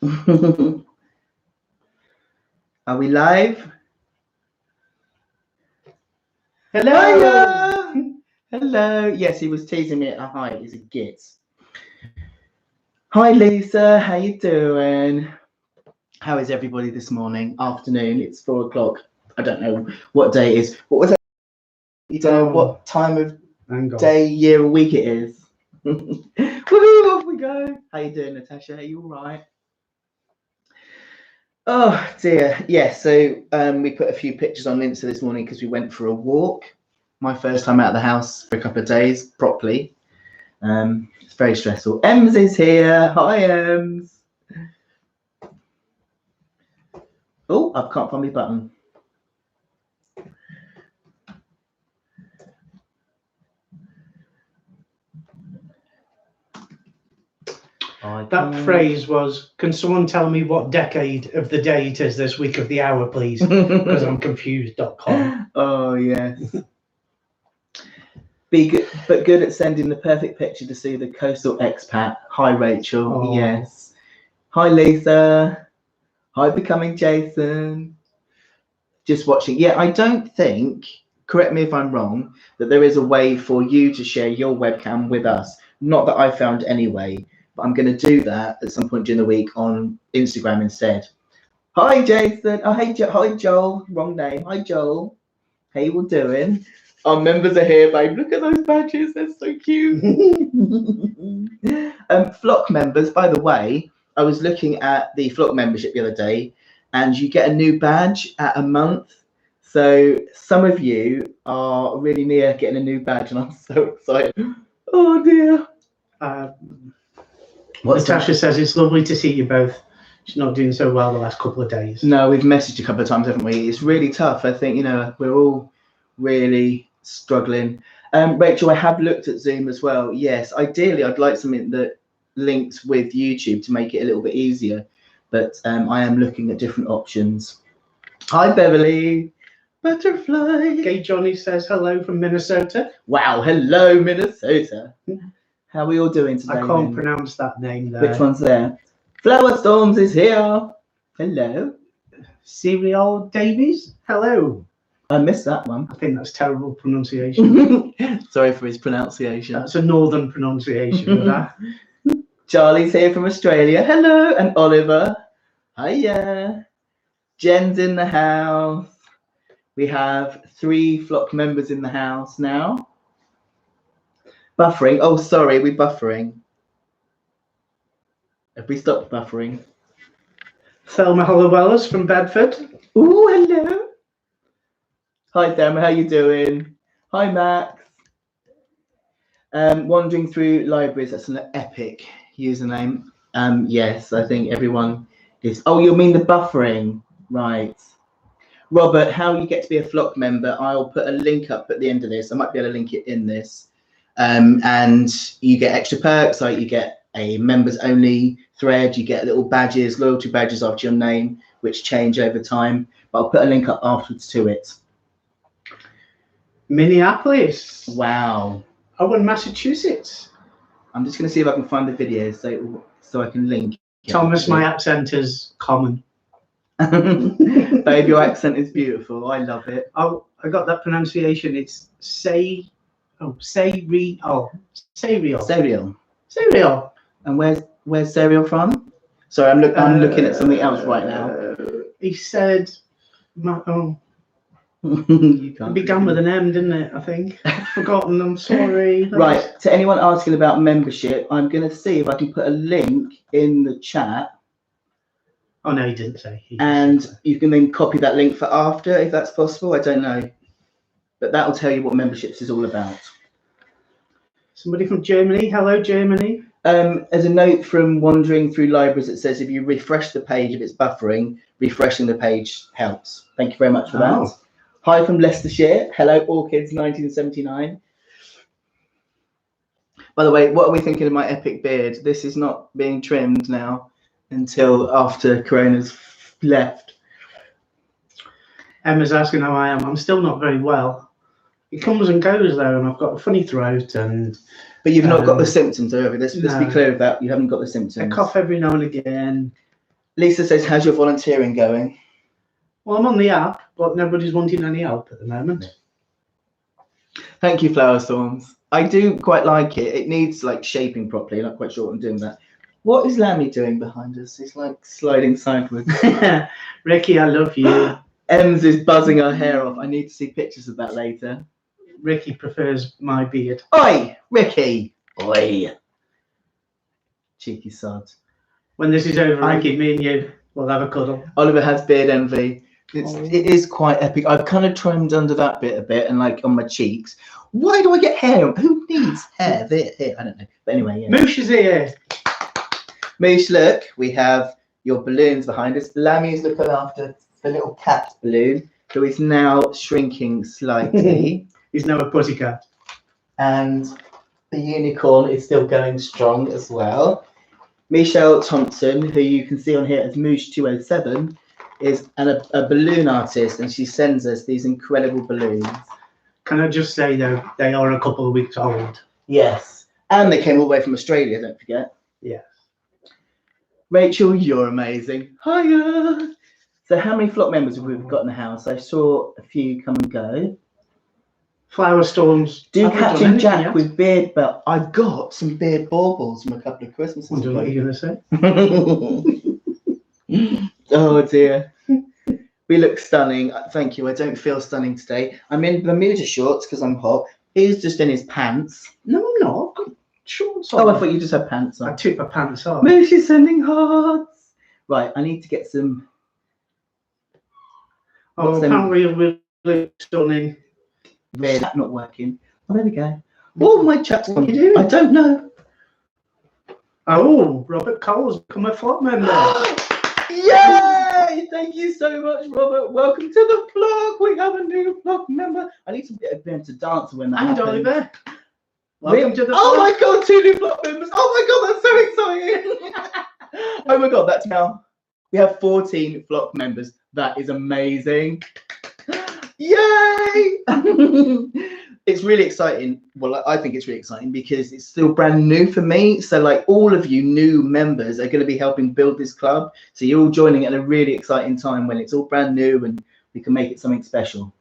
Are we live? Hello. Hiya! Hello. Yes, he was teasing me at a height. He's a git. Hi, Lisa. How you doing? How is everybody this morning? Afternoon. It's 4 o'clock. I don't know what day it is. What was that? You don't know what time of day, year, or week it is. Woohoo! Off we go. How you doing, Natasha? Are you all right? Oh dear. Yeah. So we put a few pictures on Insta this morning because we went for a walk. My first time out of the house for a couple of days properly. It's very stressful. Ems is here. Hi, Ems. Oh, I can't find my button. That phrase was, can someone tell me what decade of the day it is this week of the hour, please? Because I'm confused.com. Oh, yes. Be good, but good at sending the perfect picture to see the coastal expat. Hi, Rachel. Oh. Yes. Hi, Lisa. Hi, Becoming Jason. Just watching. Yeah, I don't think, correct me if I'm wrong, that there is a way for you to share your webcam with us. Not that I found anyway, but I'm going to do that at some point during the week on Instagram instead. Hi, Jason. Oh, hey, hi, Joel. Wrong name. Hi, Joel. How you all doing? Our members are here, babe. Look at those badges. They're so cute. Flock members, by the way, I was looking at the Flock membership the other day, and you get a new badge at a month. So some of you are really near getting a new badge, and I'm so excited. Oh, dear. Natasha says it's lovely to see you both. She's not doing so well the last couple of days. No, we've messaged a couple of times, haven't we? It's really tough. I think, we're all really struggling. Rachel, I have looked at Zoom as well. Yes, ideally, I'd like something that links with YouTube to make it a little bit easier. But I am looking at different options. Hi, Beverly. Butterfly. Gay Johnny says hello from Minnesota. Wow, hello, Minnesota. How are we all doing today? I can't pronounce that name there. Which one's there? Flower Storms is here. Hello. Serial Davies. Hello. I missed that one. I think that's terrible pronunciation. Sorry for his pronunciation. That's a northern pronunciation of that. Charlie's here from Australia. Hello. And Oliver. Hiya. Jen's in the house. We have 3 Flock members in the house now. Buffering. Oh, sorry, we're buffering. Have we stopped buffering? Thelma Hollowellas from Bedford. Ooh, hello. Hi, Thelma. How you doing? Hi, Max. Wandering through libraries. That's an epic username. Yes, I think everyone is. Oh, you mean the buffering, right? Robert, how you get to be a Flock member? I'll put a link up at the end of this. I might be able to link it in this. And you get extra perks, like you get a members only thread, you get little badges, loyalty badges after your name, which change over time. But I'll put a link up afterwards to it. Minneapolis. Wow. Oh, in Massachusetts. I'm just going to see if I can find the video so I can link. Thomas, my accent is common. Babe, your accent is beautiful. I love it. Oh, I got that pronunciation. It's cereal. And where's cereal from? Sorry, I'm looking at something else right now. He said, it began with an M, didn't it? I think. I've forgotten. I'm sorry. Right. To anyone asking about membership, I'm going to see if I can put a link in the chat. Oh, no, he didn't say. You can then copy that link for after, if that's possible. I don't know. But that will tell you what memberships is all about. Somebody from Germany. Hello, Germany. As a note from wandering through libraries, it says if you refresh the page, if it's buffering, refreshing the page helps. Thank you very much for that. Hi from Leicestershire. Hello, Orchids 1979. By the way, what are we thinking of my epic beard? This is not being trimmed now until after Corona's left. Emma's asking how I am. I'm still not very well. It comes and goes though, and I've got a funny throat and. But you've not got the symptoms, have you? Let's be clear with that. You haven't got the symptoms. I cough every now and again. Lisa says, how's your volunteering going? Well, I'm on the app, but nobody's wanting any help at the moment. Thank you, Flower Storms. I do quite like it. It needs like shaping properly. Not quite sure what I'm doing that. What is Lammy doing behind us? He's like sliding sideways. Ricky, I love you. Ems is buzzing her hair off. I need to see pictures of that later. Ricky prefers my beard. Oi, Ricky. Oi. Cheeky sod. When this is over, Ricky, me and you will have a cuddle. Oliver has beard envy. It is quite epic. I've kind of trimmed under that bit a bit and like on my cheeks. Why do I get hair? Who needs hair? Here, I don't know. But anyway, yeah. Moosh is here. Moosh, look, we have your balloons behind us. Lammy's looking after the little cat balloon, who is now shrinking slightly. He's now a pussycat. And the unicorn is still going strong as well. Michelle Thompson, who you can see on here as Moosh207, is a balloon artist, and she sends us these incredible balloons. Can I just say, though, they are a couple of weeks old. Yes. And they came all the way from Australia, don't forget. Yes. Rachel, you're amazing. Hiya. So how many flock members have we got in the house? I saw a few come and go. Flower Storms. Do Captain Jack yet? With beard belt. I got some beard baubles from a couple of Christmases. I wonder what you're going to say. Oh dear. We look stunning. Thank you. I don't feel stunning today. I'm in Bermuda shorts because I'm hot. He's just in his pants. No, I'm not. I've got shorts on. Oh, I thought you just had pants on. I took my pants off. Moosh is sending hearts. Right, I need to get some. Oh, apparently we're really stunning. Really, that's not working. Oh, there we go. Oh, my chat's on. I don't know. Oh, Robert Cole's become a flock member. Yay! Thank you so much, Robert. Welcome to the flock. We have a new flock member. I need to get them to dance when that happens. And Oliver. Welcome to the flock. Oh flock. My God, 2 new flock members. Oh my God, that's so exciting. Oh my God, that's now. We have 14 flock members. That is amazing. Yay! It's really exciting. Well, I think it's really exciting because it's still brand new for me. So like all of you new members are going to be helping build this club. So you're all joining at a really exciting time when it's all brand new and we can make it something special.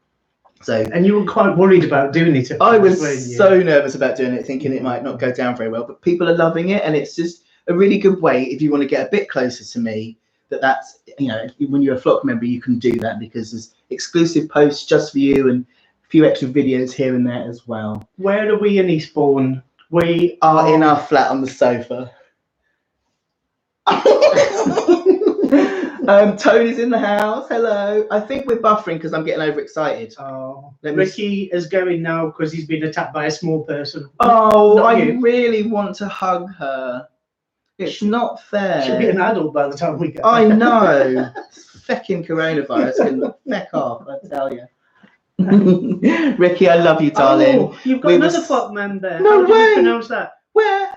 So, and you were quite worried about doing it. I was so nervous about doing it, thinking it might not go down very well, but people are loving it. And it's just a really good way if you want to get a bit closer to me, that's, you know, when you're a flock member, you can do that because there's exclusive posts just for you and a few extra videos here and there as well. Where are we in Eastbourne? We are in our flat on the sofa. Tony's in the house. Hello. I think we're buffering because I'm getting overexcited. Oh, Ricky is going now because he's been attacked by a small person. Oh, I really want to hug her. It's not fair. She'll be an adult by the time we get I know. Fecking coronavirus can feck off, I tell you. Ricky, I love you, darling. Oh, you've got another flock member. No How way. do you pronounce that? Where?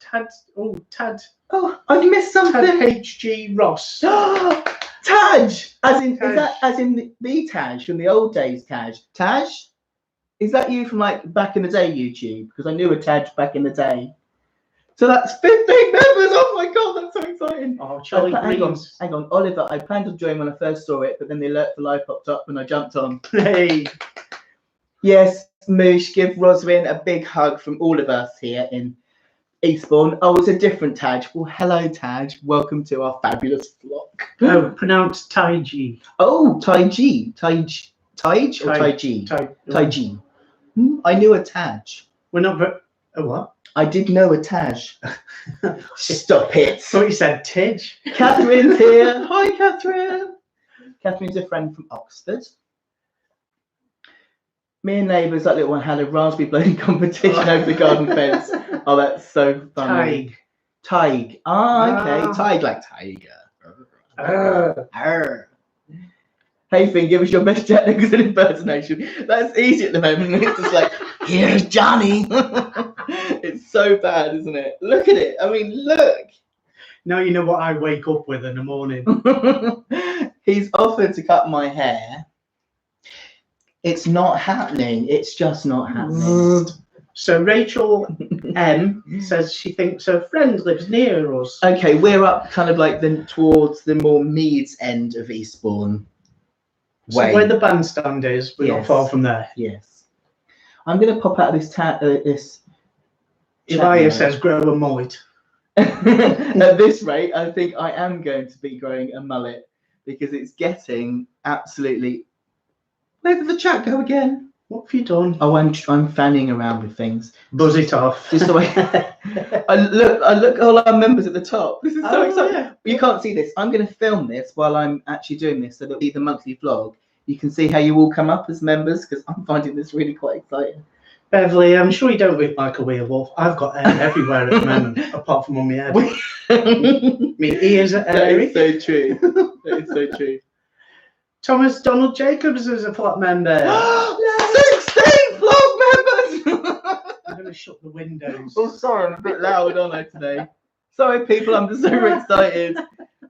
Tad. Oh, Tad. Oh, I've missed something. Tad H.G. Ross. Taj. As in, Taj. Is that as in the Taj from the old days? Taj. Taj. Is that you from like back in the day, YouTube? Because I knew a Taj back in the day. So that's 15 members. Oh my God, that's so exciting. Oh, Charlie Greens. Hang on, Oliver. I planned to join when I first saw it, but then the alert for live popped up and I jumped on. Hey. Yes, Moosh, give Roswin a big hug from all of us here in Eastbourne. Oh, it's a different Taj. Well, hello, Taj. Welcome to our fabulous flock. Oh, pronounced Taiji. Oh, Taiji. Taij or Taiji? Taiji. I knew a Taj. We're not. A what? I did know a Taj. Stop it. So you said Tej. Catherine's here. Hi, Catherine. Catherine's a friend from Oxford. Me and neighbours, that little one, had a raspberry blowing competition over the garden fence. Oh, that's so funny. Tig. Ah, okay. Tig like tiger. Hey, Finn, give us your best Jack Nicholson impersonation. That's easy at the moment. It's just like, here's Johnny. It's so bad, isn't it? Look at it. I mean, look. Now you know what I wake up with in the morning. He's offered to cut my hair. It's not happening. It's just not happening. So Rachel M says she thinks her friend lives near us. Okay, we're up kind of like towards the more Meads end of Eastbourne. So where the bandstand is, we're not far from there. Yes. I'm going to pop out of this. Elijah says grow a mullet. At this rate, I think I am going to be growing a mullet because it's getting absolutely. Where did the chat go again? What have you done? Oh, I'm fanning around with things. Buzz it off. Just the way. I look at all our members at the top. This is so exciting. Yeah. You can't see this. I'm going to film this while I'm actually doing this, so that the monthly vlog. You can see how you all come up as members because I'm finding this really quite exciting. Beverly, I'm sure you don't look like a werewolf. I've got hair everywhere at the moment, apart from on my head. My ears are hairy. That is so true. That is so true. Thomas Donald Jacobs is a flock member. 16 flock members! I'm going to shut the windows. Oh, sorry, I'm a bit loud, aren't I, today? Sorry, people, I'm just super excited.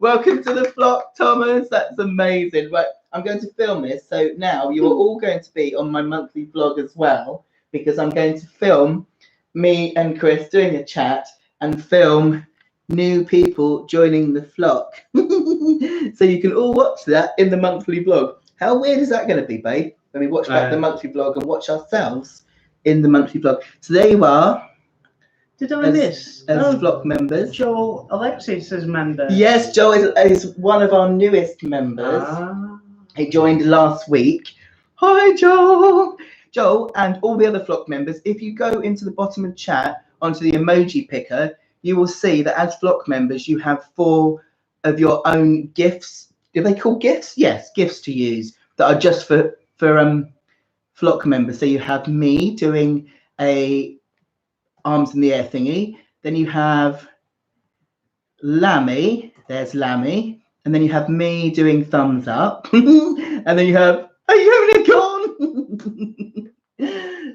Welcome to the flock, Thomas. That's amazing. Right, I'm going to film this. So now you are all going to be on my monthly vlog as well, because I'm going to film me and Chris doing a chat and film new people joining the flock. So you can all watch that in the monthly vlog. How weird is that going to be, babe? When we watch back the monthly vlog and watch ourselves in the monthly vlog. So there you are. Did I miss? As flock members. Joel Alexis as member. Yes, Joel is one of our newest members. He joined last week. Hi, Joel. Joel and all the other flock members, if you go into the bottom of chat onto the emoji picker, you will see that as flock members, you have 4 of your own gifts. Do they call gifts? Yes, gifts to use that are just for flock members. So you have me doing a arms in the air thingy. Then you have Lammy. There's Lammy. And then you have me doing thumbs up. And then you have, are you having a con?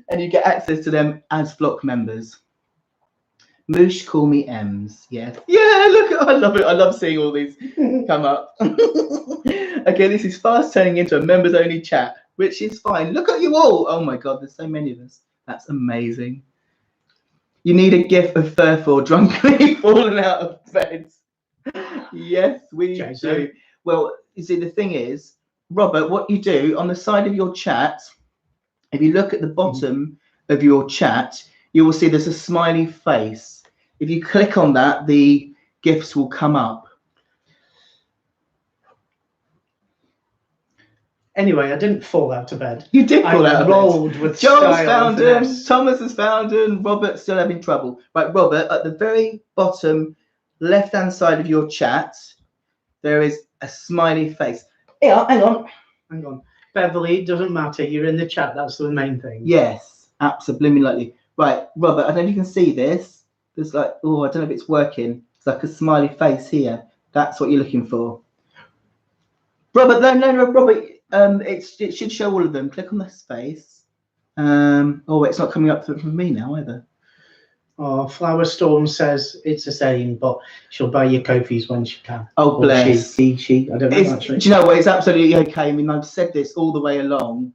And you get access to them as flock members. Moosh, call me Ems. Yes. Yeah, look, I love it. I love seeing all these come up. Okay, this is fast turning into a members only chat, which is fine. Look at you all. Oh my God, there's so many of us. That's amazing. You need a gif of Furfor drunkenly falling out of bed. Yes, we do. Well, you see, the thing is, Robert, what you do on the side of your chat, if you look at the bottom of your chat, you will see there's a smiley face. If you click on that, the GIFs will come up. Anyway, I didn't fall out of bed. You did fall out of bed. I rolled with Joel's found him. Thomas has found him. Robert's still having trouble. Right, Robert, at the very bottom left-hand side of your chat, there is a smiley face. Yeah, hang on. Hang on. Beverly, it doesn't matter. You're in the chat. That's the main thing. Yes, absolutely. Right, Robert, I don't know if you can see this. There's like, oh, I don't know if it's working. It's like a smiley face here. That's what you're looking for. Robert, no, Robert, it should show all of them. Click on this face. Oh, it's not coming up for me now either. Oh, Flower Storm says it's the same, but she'll buy you Kofi's when she can. Oh, bless. She, I don't know actually. Do you know what? It's absolutely okay. I mean, I've said this all the way along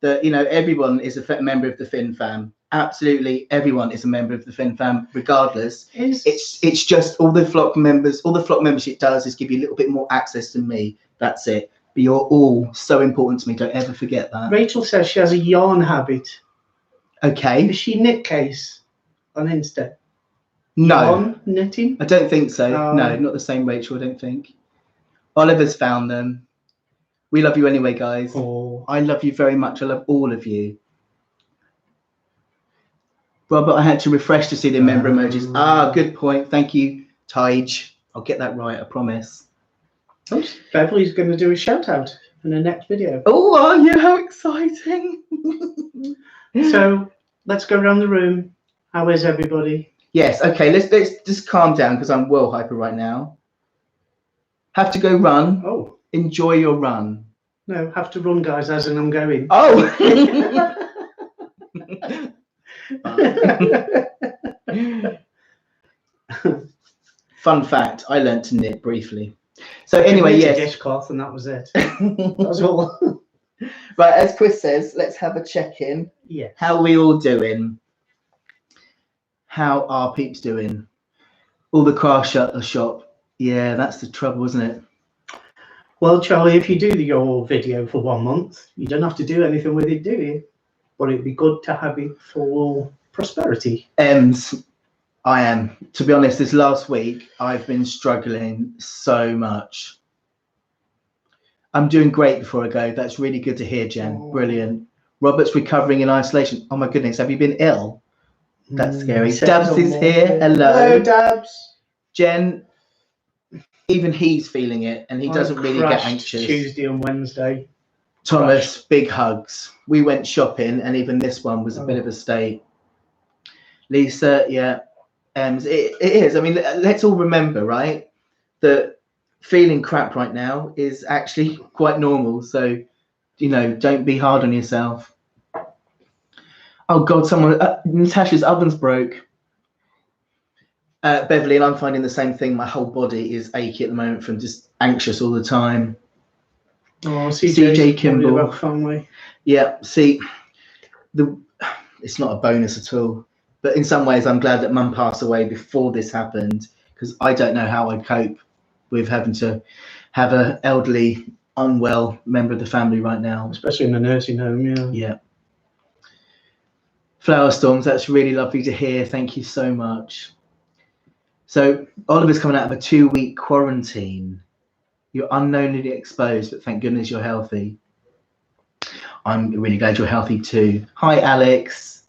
that, you know, everyone is a member of the Fin Fam. Absolutely everyone is a member of the Fin Fam, regardless. It's just all the flock members, all the flock membership does is give you a little bit more access to me. That's it. But you're all so important to me. Don't ever forget that. Rachel says she has a yarn habit. Okay. Is she knit case on Insta? No. Yarn knitting? I don't think so. No, not the same Rachel, I don't think. Oliver's found them. We love you anyway, guys. Oh. I love you very much. I love all of you. Robert, I had to refresh to see the member emojis. Ah, good point. Thank you, Tage. I'll get that right, I promise. Oops, Beverly's going to do a shout out in the next video. Oh, are you? How exciting. So let's go around the room. How is everybody? Yes, okay, let's just calm down because I'm well hyper right now. Have to go run. Oh. Enjoy your run. No, have to run, guys, as in I'm going. Oh. Fun fact, I learned to knit briefly. So anyway, yes. Dishcloth and that was it. That was all. Right, as Chris says, let's have a check-in. Yeah. How are we all doing? How are peeps doing? All the craft shop. Yeah, that's the trouble, isn't it? Well, Charlie, if you do your video for 1 month, you don't have to do anything with it, do you? But it'd be good to have it for prosperity. I am. To be honest, this last week, I've been struggling so much. I'm doing great before I go. That's really good to hear, Jen. Oh. Brilliant. Robert's recovering in isolation. Oh my goodness, have you been ill? That's scary. Dabs is here. Hello. Hello, Dabs. Jen, even he's feeling it, and he doesn't really get anxious. Tuesday and Wednesday. Thomas, big hugs. We went shopping, and even this one was a bit of a state. Lisa, yeah. It is. I mean, let's all remember, right, that feeling crap right now is actually quite normal. So, you know, don't be hard on yourself. Oh God, Natasha's oven's broke. Beverly, and I'm finding the same thing. My whole body is achy at the moment from just anxious all the time. Oh, CJ Kimball. About family. Yeah, see, it's not a bonus at all. But in some ways, I'm glad that Mum passed away before this happened, because I don't know how I'd cope with having to have an elderly, unwell member of the family right now. Especially in a nursing home, yeah. Yeah. Flower Storms, that's really lovely to hear. Thank you so much. So Oliver's coming out of a 2-week quarantine. You're unknowingly exposed, but thank goodness you're healthy. I'm really glad you're healthy too. Hi, Alex.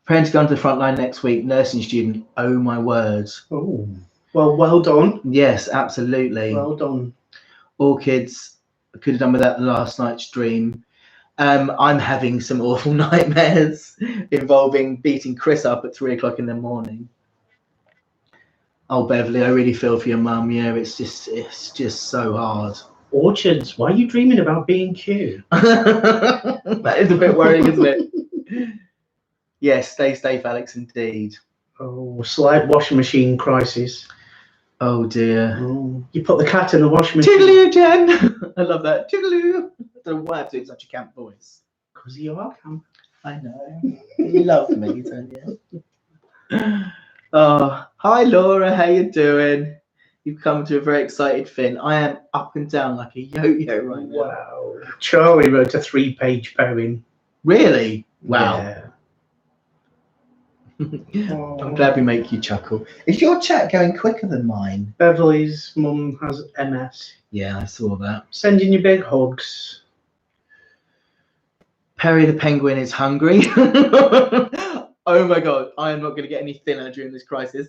Preparing to go onto the front line next week, nursing student. Oh my word. Oh, well done. Yes, absolutely. Well done. Orchids, I could have done without last night's dream. I'm having some awful nightmares involving beating Chris up at 3 o'clock in the morning. Oh, Beverly, I really feel for your mum. Yeah, it's just so hard. Orchids, why are you dreaming about being cute? That is a bit worrying, isn't it? Yes, stay safe, Alex, indeed. Oh, slight washing machine crisis. Oh, dear. Oh, you put the cat in the washing machine. Tiddaloo, Jen. I love that. Tiddaloo. I don't know why I'm doing such a camp voice. Because you are camp. I know. You love me, don't you? Oh, hi, Laura. How you doing? You've come to a very excited Finn. I am up and down like a yo-yo right now. Wow. Charlie wrote a 3-page poem. Really? Wow. Yeah. I'm glad we make you chuckle. Is your chat going quicker than mine? Beverly's mum has MS. Yeah, I saw that. Sending you big hugs. Perry the penguin is hungry. Oh my God, I am not going to get any thinner during this crisis.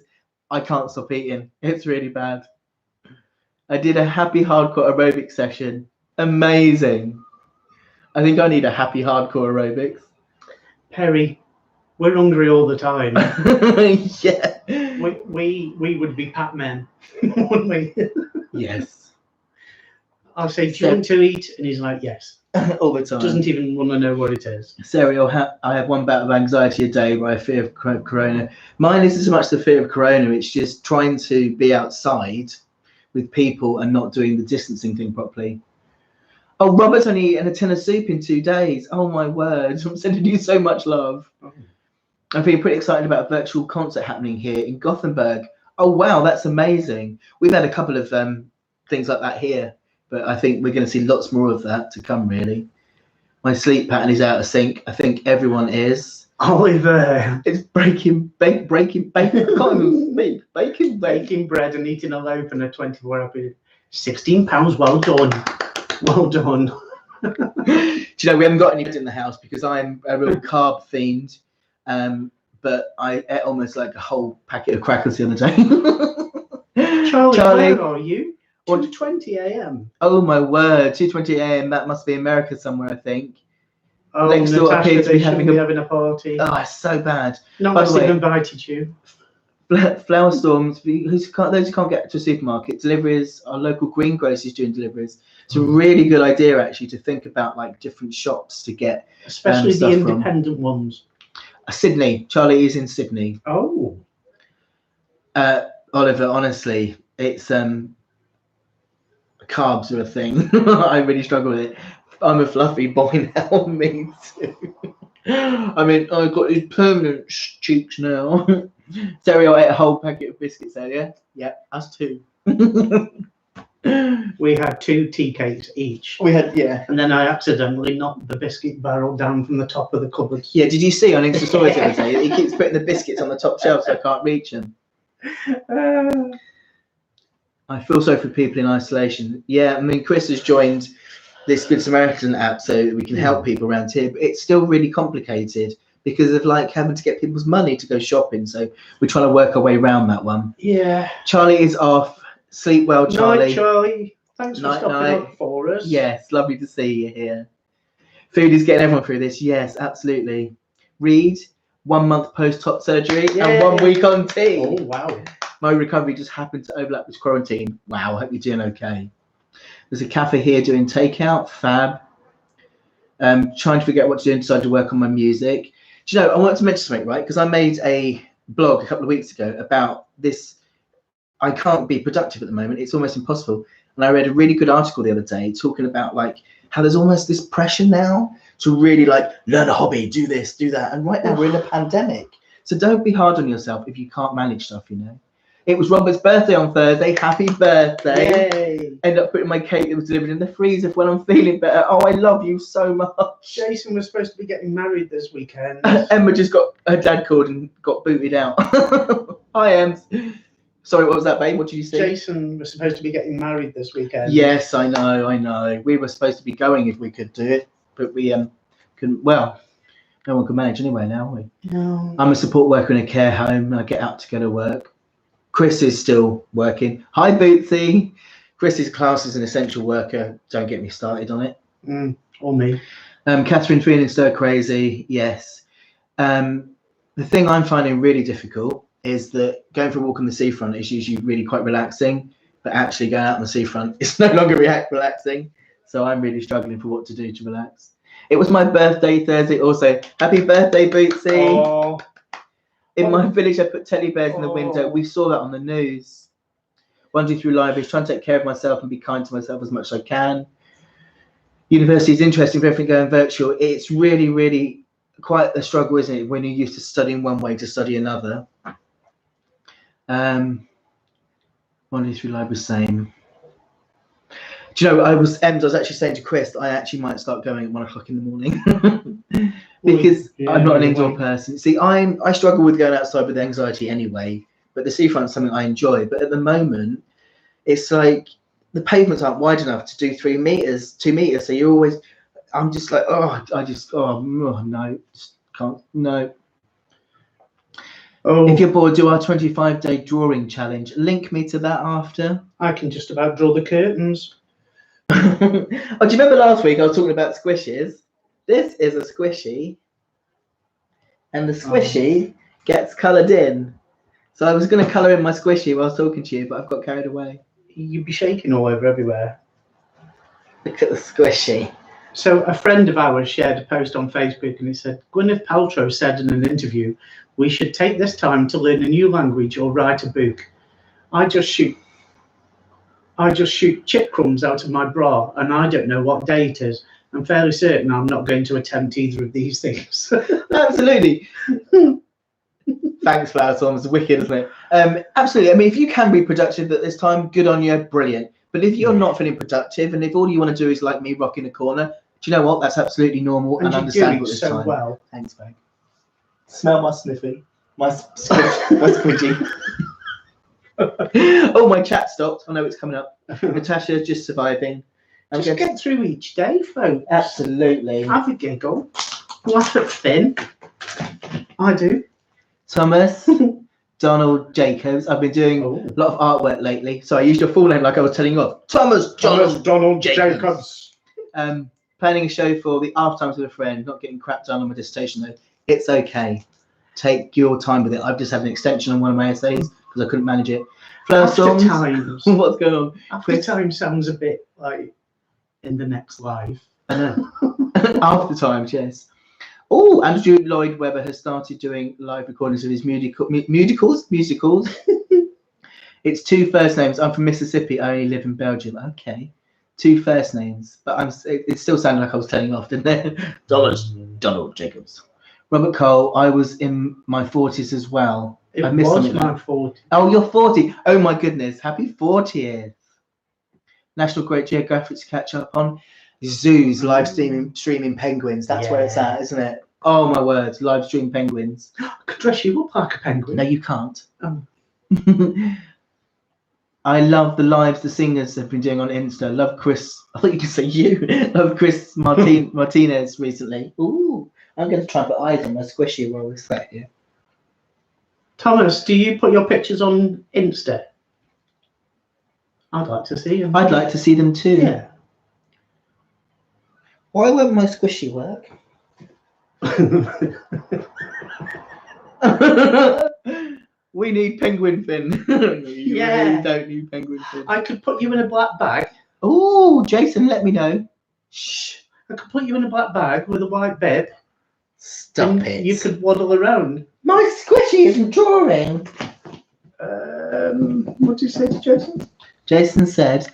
I can't stop eating. It's really bad. I did a happy hardcore aerobic session. Amazing. I think I need a happy hardcore aerobics. Perry, we're hungry all the time. Yeah. We would be Pac-Man, wouldn't we? Yes. I'll say, do you want to eat? And he's like, yes. All the time. Doesn't even want to know what it is. Serial, I have one bout of anxiety a day where I fear of corona. Mine isn't so much the fear of corona, it's just trying to be outside with people and not doing the distancing thing properly. Oh, Robert's only eaten a tin of soup in 2 days. Oh my word. I'm sending you so much love. I'm feeling pretty excited about a virtual concert happening here in Gothenburg. Oh wow, that's amazing. We've had a couple of things like that here, but I think we're going to see lots more of that to come, really. My sleep pattern is out of sync. I think everyone is. Oliver. It's breaking bacon. I can't even speak. Baking bread and eating a loaf and a 24-hour period. £16. Well done. Well done. Do you know, we haven't got any in the house because I'm a real carb fiend. But I ate almost like a whole packet of crackers the other day. Charlie, where are you? 2:20 a.m. Oh my word, 2:20 a.m. That must be America somewhere, I think. Oh, Next door Natasha, appears to be they having shouldn't be having a party. Oh, it's so bad. Not By the unless they've way, invited you. Flower Storms, those who can't get to a supermarket, deliveries, our local greengrocers doing deliveries. It's a really good idea, actually, to think about like different shops to get Especially the stuff independent ones. Sydney. Charlie is in Sydney. Oh. Oliver, honestly, it's carbs are a thing. I really struggle with it. I'm a fluffy boy now. Me too. I mean, I've got these permanent cheeks now. Stereo ate a whole packet of biscuits earlier. Yeah, us too. We had 2 tea cakes each. We had, yeah. And then I accidentally knocked the biscuit barrel down from the top of the cupboard. Yeah, did you see on Insta Stories the other day? He keeps putting the biscuits on the top shelf so I can't reach them. I feel sorry for people in isolation. Yeah, I mean, Chris has joined this Good Samaritan app so that we can help people around here, but it's still really complicated because of like having to get people's money to go shopping. So we're trying to work our way around that one. Yeah. Charlie is off. Sleep well, Charlie. Night, Charlie. Thanks for stopping up for us. Yes, lovely to see you here. Food is getting everyone through this. Yes, absolutely. Reed, 1 month post-top surgery and 1 week on tea. Oh, wow. My recovery just happened to overlap with quarantine. Wow, I hope you're doing okay. There's a cafe here doing takeout, fab. Trying to figure out what to do and decide to work on my music. Do you know, I wanted to mention something, right? Because I made a blog a couple of weeks ago about this. I can't be productive at the moment. It's almost impossible. And I read a really good article the other day talking about like how there's almost this pressure now to really like learn a hobby, do this, do that. And right now we're in a pandemic. So don't be hard on yourself if you can't manage stuff, you know. It was Robert's birthday on Thursday. Happy birthday. Yay. End up putting my cake that was delivered in the freezer for when I'm feeling better. Oh, I love you so much. Jason was supposed to be getting married this weekend. Emma just got, her dad called and got booted out. Hi, Ems. Sorry, what was that, babe? What did you say? Jason was supposed to be getting married this weekend. Yes, I know. We were supposed to be going if we could do it, but we couldn't. Well, no one can manage anyway now, are we? No. I'm a support worker in a care home. I get out to go to work. Chris is still working. Hi, Bootsy. Chris's class is an essential worker. Don't get me started on it. Or me. Catherine feeling stir crazy. Yes. The thing I'm finding really difficult is that going for a walk on the seafront is usually really quite relaxing, but actually going out on the seafront is no longer relaxing. So I'm really struggling for what to do to relax. It was my birthday Thursday also. Happy birthday, Bootsy. Oh. In my village, I put teddy bears in the window. We saw that on the news. Wandering through libraries, trying to take care of myself and be kind to myself as much as I can. University is interesting, but everything going virtual. It's really, really quite a struggle, isn't it, when you're used to studying one way to study another. Wandering through libraries, same. Do you know, I was actually saying to Chris, I actually might start going at 1 o'clock in the morning. Because I'm not an indoor person. See, I struggle with going outside with anxiety anyway, but the seafront's something I enjoy. But at the moment, it's like the pavements aren't wide enough to do 2 meters. So you're always, I'm just like, no, just can't, no. Oh. If you're bored, do our 25-day drawing challenge. Link me to that after. I can just about draw the curtains. Oh, do you remember last week I was talking about squishes? This is a squishy, and the squishy gets coloured in. So I was going to colour in my squishy while I was talking to you, but I've got carried away. You'd be shaking all over everywhere. Look at the squishy. So a friend of ours shared a post on Facebook and it said, Gwyneth Paltrow said in an interview, we should take this time to learn a new language or write a book. I just shoot chip crumbs out of my bra and I don't know what day it is. I'm fairly certain I'm not going to attempt either of these things. Absolutely. Thanks, Flower Storm. It's wicked, isn't it? Absolutely. I mean, if you can be productive at this time, good on you, brilliant. But if you're not feeling productive and if all you want to do is like me rocking a corner, do you know what? That's absolutely normal and understandable at this time. Well. Thanks, babe. Smell my sniffy. My squidgy. Oh, my chat stopped. I know it's coming up. Natasha's just surviving. Just get through each day, folks. Absolutely. Have a giggle. Laugh at Finn. I do. Thomas, Donald Jacobs. I've been doing a lot of artwork lately, so I used your full name like I was telling you off. Thomas Donald Jacobs. Planning a show for the Aftertimes with a friend. Not getting crap done on my dissertation though. It's okay. Take your time with it. I've just had an extension on one of my essays because I couldn't manage it. Aftertimes. What's going on? Aftertimes sounds a bit like in the next life. I know. Aftertimes, yes. Oh, Andrew Lloyd Webber has started doing live recordings of his musicals. It's 2 first names. I'm from Mississippi. I only live in Belgium. Okay. 2 first names. But it still sounded like I was telling off, didn't it? Donald Jacobs. Robert Cole, I was in my 40s as well. It I missed was something my now. 40. Oh, you're 40. Oh my goodness. Happy 40th. National Great Geographic to catch up on. Zoos live streaming penguins. That's where it's at, isn't it? Oh my word. Live stream penguins. I could dress you up like a penguin. No, you can't. Oh. I love the lives the singers have been doing on Insta. Love Chris. I thought you could say you. Love Chris Martinez recently. Ooh, I'm going to try and put eyes on my squishy while we're sat here. Thomas, do you put your pictures on Insta? I'd like to see them. I'd like to see them too. Yeah. Why won't my squishy work? We need penguin fin. You really don't need penguin fin. I could put you in a black bag. Oh, Jason, let me know. Shh. I could put you in a black bag with a white bib. Stop and it. You could waddle around. My squishy isn't drawing. What did you say to Jason? Jason said,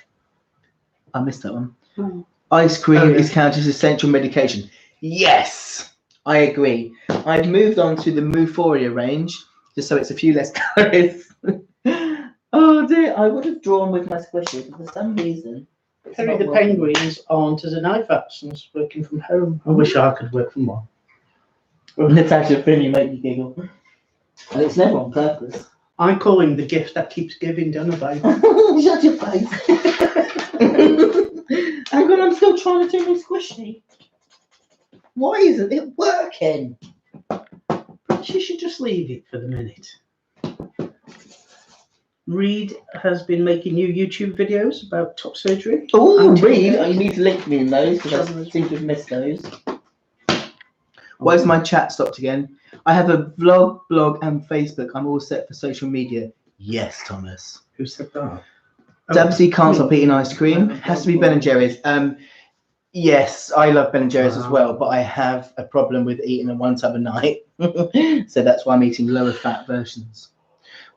I missed that one. Oh. Ice cream is counted as essential medication. Yes, I agree. I've moved on to the Muforia range, just so it's a few less calories. Oh dear, I would have drawn with my squishy, but for some reason. Harry the penguins aren't as an iPad since working from home. I wish I could work from one. Natasha Finn, you make me giggle. And it's never on purpose. I call him the gift that keeps giving, don't I, babe? Shut your face. Hang on, I'm still trying to do my squishy. Why isn't it working? She should just leave it for the minute. Reed has been making new YouTube videos about top surgery. Oh, Reed, you need to link me in those because I seem to have missed those. Where's my chat stopped again? I have a vlog, blog, and Facebook. I'm all set for social media. Yes, Thomas. Who said that? Dubsy can't stop eating ice cream. Has to be Ben and Jerry's. Yes, I love Ben and Jerry's as well, but I have a problem with eating in one tub a night. So that's why I'm eating lower fat versions.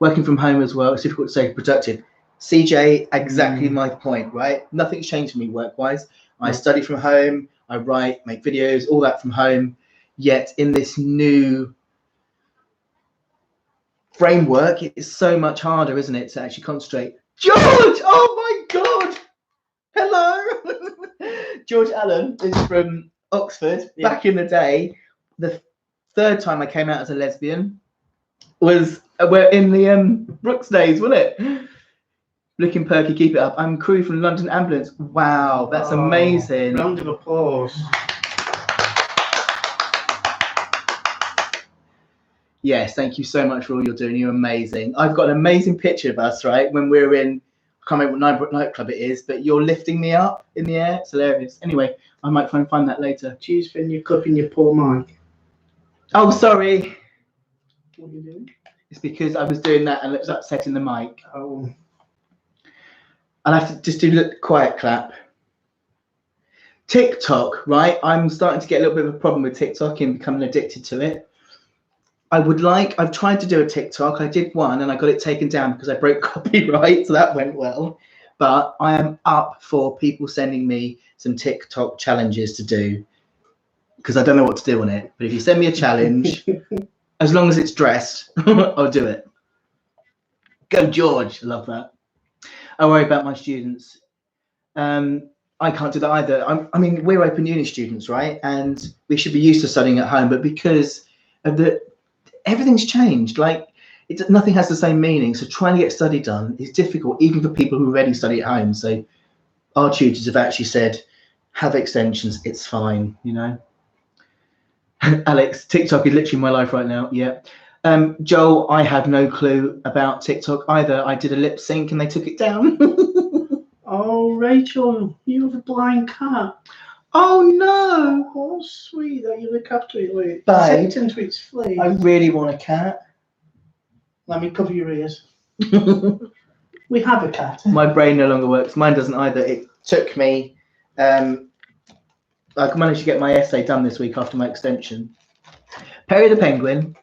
Working from home as well, it's difficult to say productive. CJ, exactly my point, right? Nothing's changed for me work-wise. I study from home, I write, make videos, all that from home. Yet in this new framework, it's so much harder, isn't it, to actually concentrate. George! Oh my God! Hello! George Allen is from Oxford. Yeah. Back in the day, the third time I came out as a lesbian was we're in the Brooks days, wasn't it? Looking perky, keep it up. I'm crew from London Ambulance. Wow, that's amazing. Round of applause. Yes, thank you so much for all you're doing. You're amazing. I've got an amazing picture of us, right? When we're in, I can't remember what nightclub it is, but you're lifting me up in the air. It's hilarious. Anyway, I might try and find that later. Cheers, Finn, you're clipping your poor mic. Oh, sorry. What are you doing? It's because I was doing that and it was upsetting the mic. Oh. I'll have to just do a quiet clap. TikTok, right? I'm starting to get a little bit of a problem with TikTok and becoming addicted to it. I've tried to do a TikTok. I did one and I got it taken down because I broke copyright, so that went well. But I am up for people sending me some TikTok challenges to do because I don't know what to do on it. But if you send me a challenge, as long as it's dressed, I'll do it. Go George, love that. I worry about my students. I can't do that either. I mean, we're open uni students, right? And we should be used to studying at home, but because of everything's changed. Like nothing has the same meaning. So trying to get study done is difficult, even for people who already study at home. So our tutors have actually said, have extensions, it's fine, you know. Alex, TikTok is literally my life right now. Yeah. Joel, I have no clue about TikTok either. I did a lip sync and they took it down. Oh, Rachel, you have a blind cat. Oh no! Oh, sweet that you look after it. Like, Babe, into its fleas. I really want a cat. Let me cover your ears. We have a cat. My brain no longer works. Mine doesn't either. It took me. I managed to get my essay done this week after my extension. Perry the Penguin.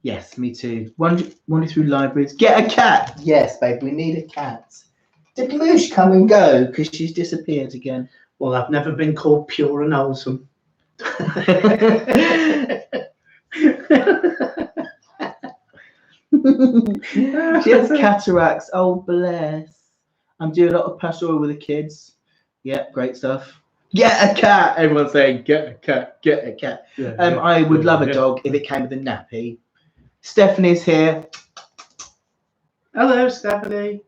Yes, me too. Wander through libraries. Get a cat. Yes, babe, we need a cat. Did Moosh come and go because she's disappeared again? Well, I've never been called pure and wholesome. She has cataracts. Oh, bless. I'm doing a lot of pastoral with the kids. Yeah, great stuff. Get a cat. Everyone's saying, get a cat, get a cat. Yeah, I would love a dog if it came with a nappy. Stephanie's here. Hello, Stephanie.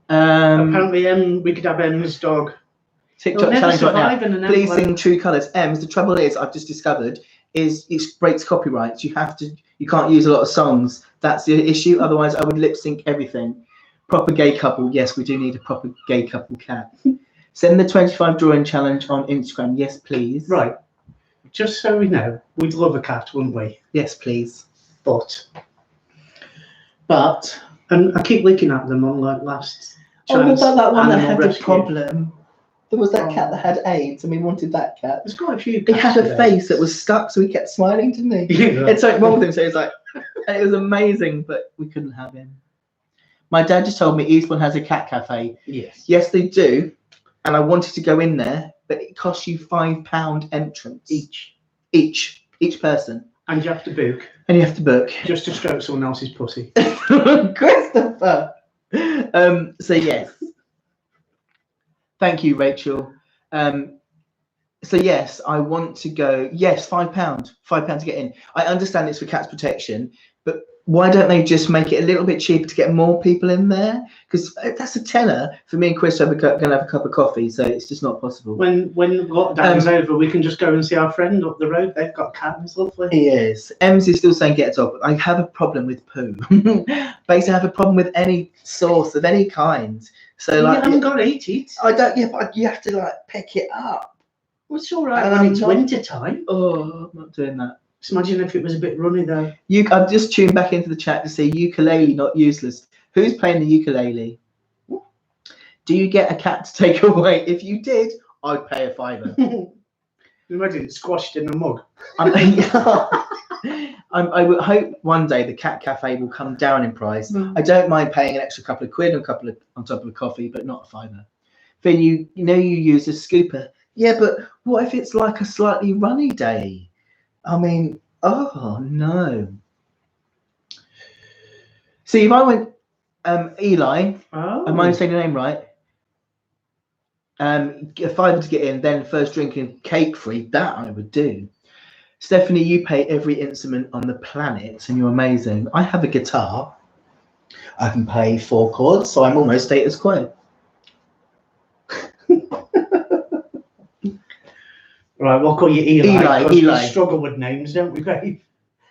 Apparently, we could have Em's dog. TikTok challenge right now. Please sing True Colours. Ems, the trouble is, I've just discovered, is it breaks copyrights. You can't use a lot of songs. That's the issue. Otherwise, I would lip sync everything. Proper gay couple. Yes, we do need a proper gay couple cat. Send the 25 drawing challenge on Instagram. Yes, please. Right. Just so we know, we'd love a cat, wouldn't we? Yes, please. But, and I keep looking at them on like last. Oh, what about that one that had rescue. the problem? There was that cat that had AIDS, and we wanted that cat. There's quite a few. He had a face that was stuck, so he kept smiling, didn't he? Yeah. It's like wrong with him, so he's like, and it was amazing, but we couldn't have him. My dad just told me Eastbourne has a cat cafe. Yes. Yes, they do, and I wanted to go in there, but it costs you £5 entrance each person, and you have to book. And you have to book just to stroke someone else's pussy. Christopher. So yes. Thank you, Rachel. So yes, I want to go. Yes, £5 to get in. I understand it's for cats protection, but why don't they just make it a little bit cheaper to get more people in there? Because that's a tenner for me and Chris going to have a cup of coffee, so it's just not possible. When lockdown's over, we can just go and see our friend up the road. They've got a cat. It's lovely. He is. Ems is still saying get a dog. I have a problem with poo. Basically, I have a problem with any source of any kind. So like, you haven't got to eat it. I don't. Yeah, but you have to like pick it up. Well, it's all right when it's winter time. Oh, I'm not doing that. Just imagine if it was a bit runny though. I've just tuned back into the chat to see ukulele, not useless. Who's playing the ukulele? Do you get a cat to take away? If you did, I'd pay a £5. Imagine it's squashed in a mug. I would hope one day the cat cafe will come down in price. I don't mind paying an extra couple of quid on top of a coffee, but not a £5. Then you use a scooper. Yeah, but what if it's like a slightly runny day? I mean, oh no. See, if I went Eli, am I saying the name right? A £5 to get in, then first drink and cake free. That I would do. Stephanie, you play every instrument on the planet, and you're amazing. I have a guitar. I can play 4 chords, so I'm almost status quo. Right, we'll call you Eli. Eli. We struggle with names, don't we, Grave?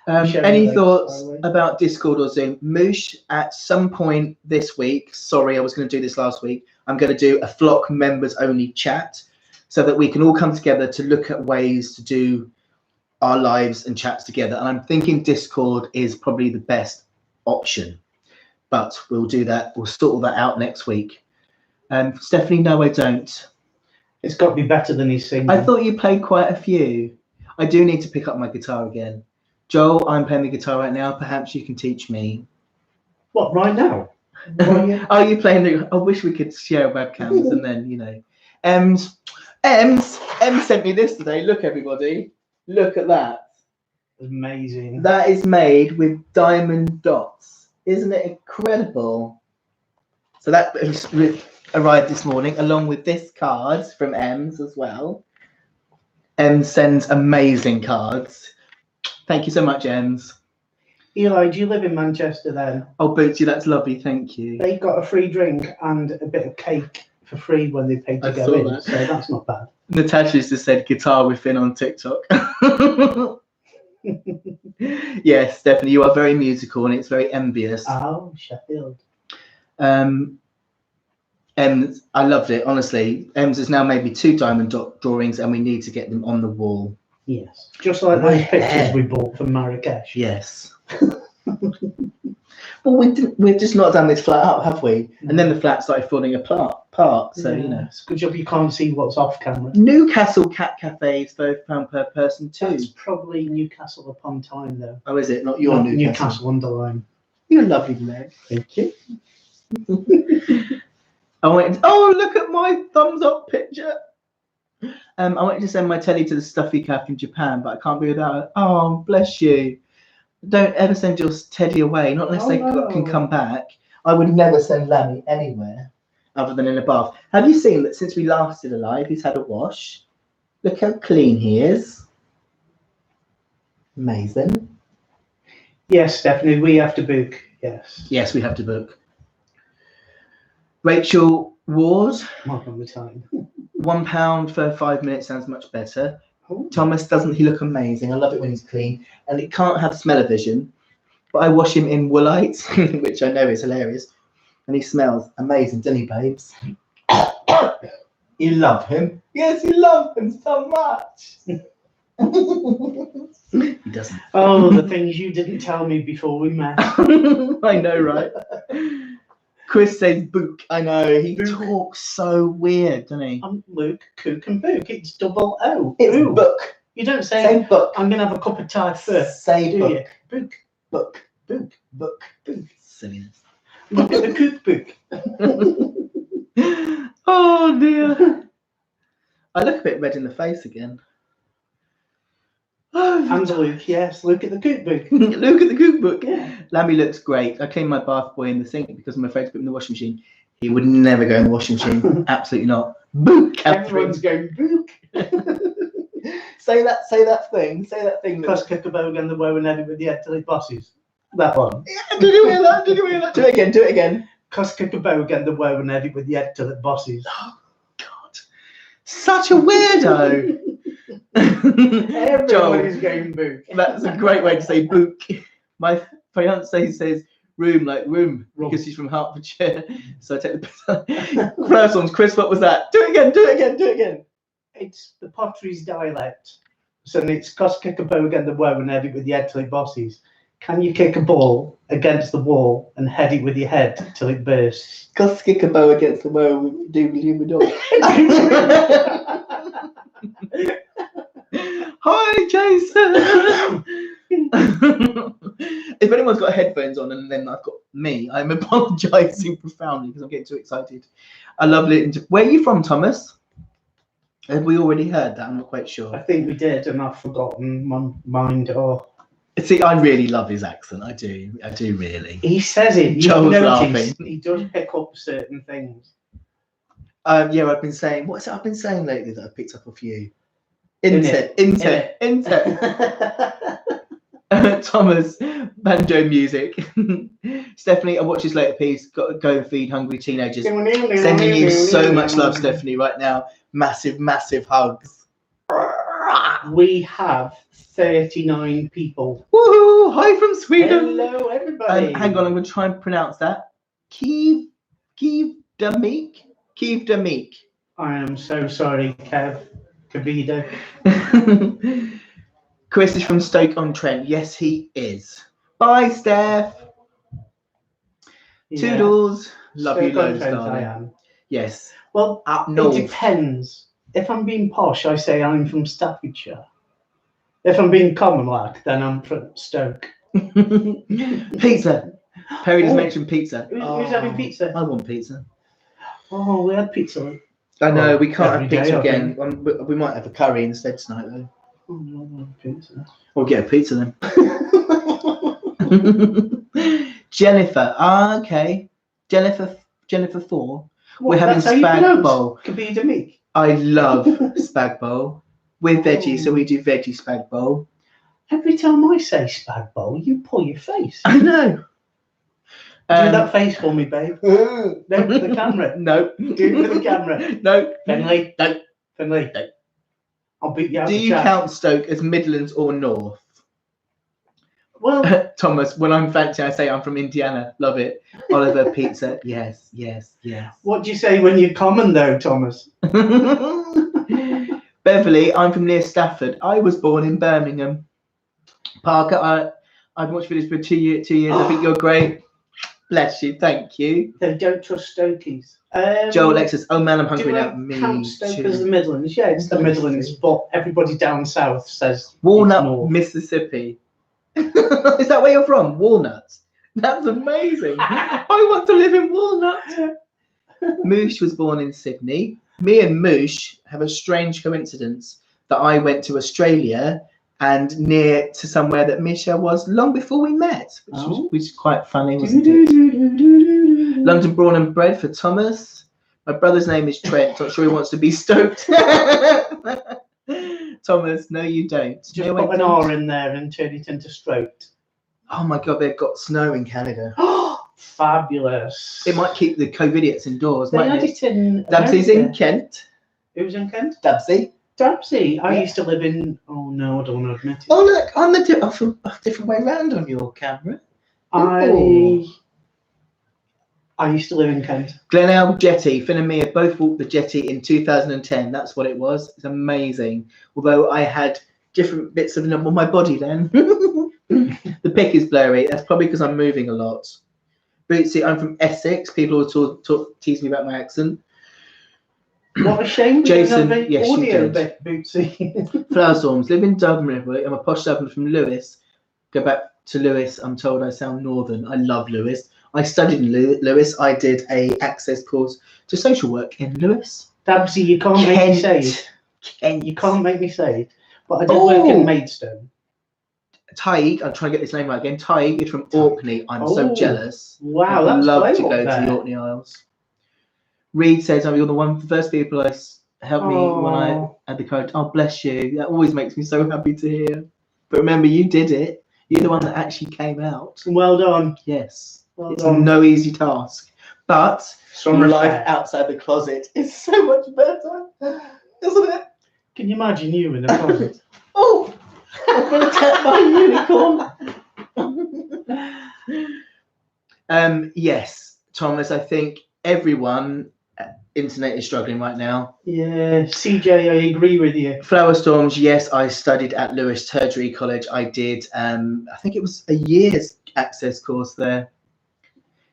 Any thoughts about Discord or Zoom? Moosh, at some point this week, sorry, I was going to do this last week, I'm going to do a flock members only chat so that we can all come together to look at ways to do our lives and chats together. And I'm thinking Discord is probably the best option, but we'll do that. We'll sort all that out next week. Stephanie, no, I don't. It's got to be better than he's singing. I thought you played quite a few. I do need to pick up my guitar again. Joel, I'm playing the guitar right now. Perhaps you can teach me. What, right now? Are you playing the... I wish we could share webcams and then, you know. Ems sent me this today. Look, everybody. Look at that. Amazing. That is made with diamond dots. Isn't it incredible? So that arrived this morning along with this card from Ems as well. Ems sends amazing cards. Thank you so much, Ems. Eli, do you live in Manchester then? Oh, Bootsy, that's lovely. Thank you. They got a free drink and a bit of cake for free when they paid to go in, so that's not bad. Natasha's just said guitar with Finn on TikTok. Yes, Stephanie, you are very musical and it's very envious. Oh, Sheffield. Ems, I loved it, honestly. Ems has now made me 2 diamond dot drawings and we need to get them on the wall. Yes, just like those pictures we bought from Marrakesh. Yes. Well, we've just not done this flat up, have we? And then the flat started falling apart. So you know, it's a good job you can't see what's off camera. Newcastle Cat Cafe is £5 per person too. That's probably Newcastle upon Tyne though. Oh, is it? Not your Newcastle. Newcastle underline. You're lovely, Meg. Thank you. Oh, look at my thumbs up picture. I wanted to send my telly to the stuffy cat in Japan, but I can't be without it. Oh, bless you. Don't ever send your teddy away, not unless they can come back. I would never send Lammy anywhere other than in a bath. Have you seen that since we last did a live, he's had a wash? Look how clean he is. Amazing. Yes, definitely. We have to book. Yes. Yes, we have to book. Rachel Ward. Mark on the time. £1 for 5 minutes sounds much better. Ooh. Thomas, doesn't he look amazing? I love it when he's clean. And it can't have smell-o-vision. But I wash him in Woolite, which I know is hilarious. And he smells amazing, doesn't he, babes? You love him? Yes, you love him so much. He doesn't. Oh, the things you didn't tell me before we met. I know, right? Chris says book. I know. He talks so weird, doesn't he? I'm Luke, Cook and Book. It's double O. It's Ooh. book. You don't say, Say book. I'm going to have a cup of Thai first. Say do book. you? Book. Book. Book. Book. Book. Silliness. Look at the cookbook. Oh dear. I look a bit red in the face again. Oh, And Luke, yes. Look at the cookbook. look at the cookbook. Yeah. Lammy looks great. I cleaned my bath boy in the sink because I'm afraid to put him in the washing machine. He would never go in the washing machine. Absolutely not. Book, Catherine. Everyone's going book. Say that thing. Say that thing. Plus Cookabog and the woe and edit with the head till it bosses. That one. Yeah, did you hear that? Did you hear that? Do it again. Do it again. Cos Cookabog and the woe and edit with the head till it bosses. Oh God, such a weirdo. Everybody's going book. That's a great way to say book. My fiance says room like room because she's from Hertfordshire. So I take the first one's Chris. What was that? Do it again. Do it again. Do it again. It's the Potteries dialect. So it's Cos Cookabog and the woe and edit with the head till it bosses. Can you kick a ball against the wall and head it with your head till it bursts? Cos kick a bow against the wall with doobly doo. Hi, Jason. If anyone's got headphones on and then I've got me, I'm apologising profoundly because I'm getting too excited. I love it. Where are you from, Thomas? Have we already heard that? I'm not quite sure. I think we did, and I've forgotten my mind. Or see, I really love his accent. I do really. he says it. You Joel's notice laughing. he does pick up certain things. Yeah, I've been saying. What's it I've been saying lately that I've picked up off you? Intet. Thomas, banjo music. Stephanie, I watched his later piece. Got to go and feed hungry teenagers. Sending you so much love, Stephanie, right now. Massive, massive hugs. We have 39 people. Woohoo! Hi from Sweden. Hello, everybody. Hang on, I'm going to try and pronounce that. Kiev Damik. I am so sorry, Kavida. Chris is from Stoke-on-Trent. Yes, he is. Bye, Steph. Yeah. Toodles. Love you loads, Stoke-on-Trent, I darling. am. Yes. Well, Up north. it depends. If I'm being posh, I say I'm from Staffordshire. If I'm being common like, then I'm from Stoke. Pizza. Perry just mentioned pizza. Who's having pizza? I want pizza. Oh, we had pizza. I know, we can't every have pizza day, I again. We might have a curry instead tonight, though. Oh, no, no, pizza. We'll get a pizza then. Jennifer. Okay. Jennifer 4. We're having spag bowl. Kabida meat. I love spag bowl with veggies, so we do veggie spag bowl. Every time I say spag bowl, you pull your face. I know. Do that face for me, babe. No, for the camera. No. Do it for the camera. No. Finley. No. Finley. No. I'll beat you out. Do you count Stoke as Midlands or North? Well, Thomas, when I'm fancy, I say I'm from Indiana. Love it. Oliver, pizza. Yes. what do you say when you're common, though, Thomas? Beverly, I'm from near Stafford. I was born in Birmingham. Parker, I've watched videos for 2 years. I think you're great. Bless you. Thank you. They don't trust Stokies. Joe Alexis. Oh man, I'm hungry do I now. Me count Stoke too. as the Midlands? Yeah, it's the Midlands, but everybody down south says Walnut, it's north. Mississippi. Is that where you're from? Walnut. That's amazing. I want to live in Walnut. Moosh was born in Sydney. Me and Moosh have a strange coincidence that I went to Australia and near to somewhere that Michelle was long before we met, which is quite funny, wasn't it? London born and bred for Thomas. My brother's name is Trent. Not sure he wants to be stoked. Thomas, no, you don't. Just put an R in there and turn it into stroked. Oh my God, they've got snow in Canada. Fabulous. It might keep the COVIDiots indoors, They mightn't had it? it in Dubsy's in Kent. Who's in Kent? Dubsy. Dubsy. I used to live in. Oh no, I don't want to admit it. Oh look, I'm the different way round on your camera. I used to live in Kent. Glenelg Jetty. Finn and Mia both walked the jetty in 2010. That's what it was. It's amazing. Although I had different bits of on my body then. The pic is blurry. That's probably because I'm moving a lot. Bootsy, I'm from Essex. People will tease me about my accent. What a shame. Jason, we yes, audio you did. Bootsy. Flower Storms. Live in Dublin, everybody. I'm a posh Dublin from Lewis. Go back to Lewis. I'm told I sound northern. I love Lewis. I studied in Lewis. I did a access course to social work in Lewis. Dubsy, you can't make me say it. Kent. You can't make me say it. But I did work in Maidstone. Taig, I'm trying to get this name right again. Taig is from Orkney. I'm so jealous. Wow, I'd that's love great to go there. to the Orkney Isles. Reed says, "I'm the first people I helped me when I had the courage." Oh, bless you. That always makes me so happy to hear. But remember, you did it. You're the one that actually came out. Well done. Yes. Well It's done. no easy task. But Some life respect. outside the closet is so much better, isn't it? Can you imagine you in a closet? Oh, I'm going to tap my unicorn. Yes, Thomas, I think everyone internet is struggling right now. Yeah, CJ, I agree with you. Flower Storms, yes, I studied at Lewis Tertiary College. I did, I think it was a year's access course there.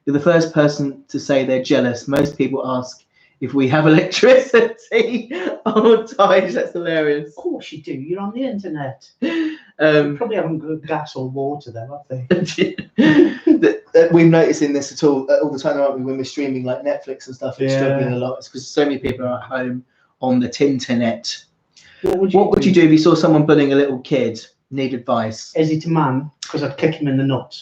You're the first person to say they're jealous. Most people ask if we have electricity. Oh, Taj, that's hilarious. Of course you do. You're on the internet. They probably haven't got gas or water there, have they? We're noticing this all the time, aren't we? When we're streaming like Netflix and stuff, it's struggling a lot. It's because so many people are at home on the Tinternet. What would you do if you saw someone bullying a little kid? Need advice? Is it a man? Because I'd kick him in the nuts.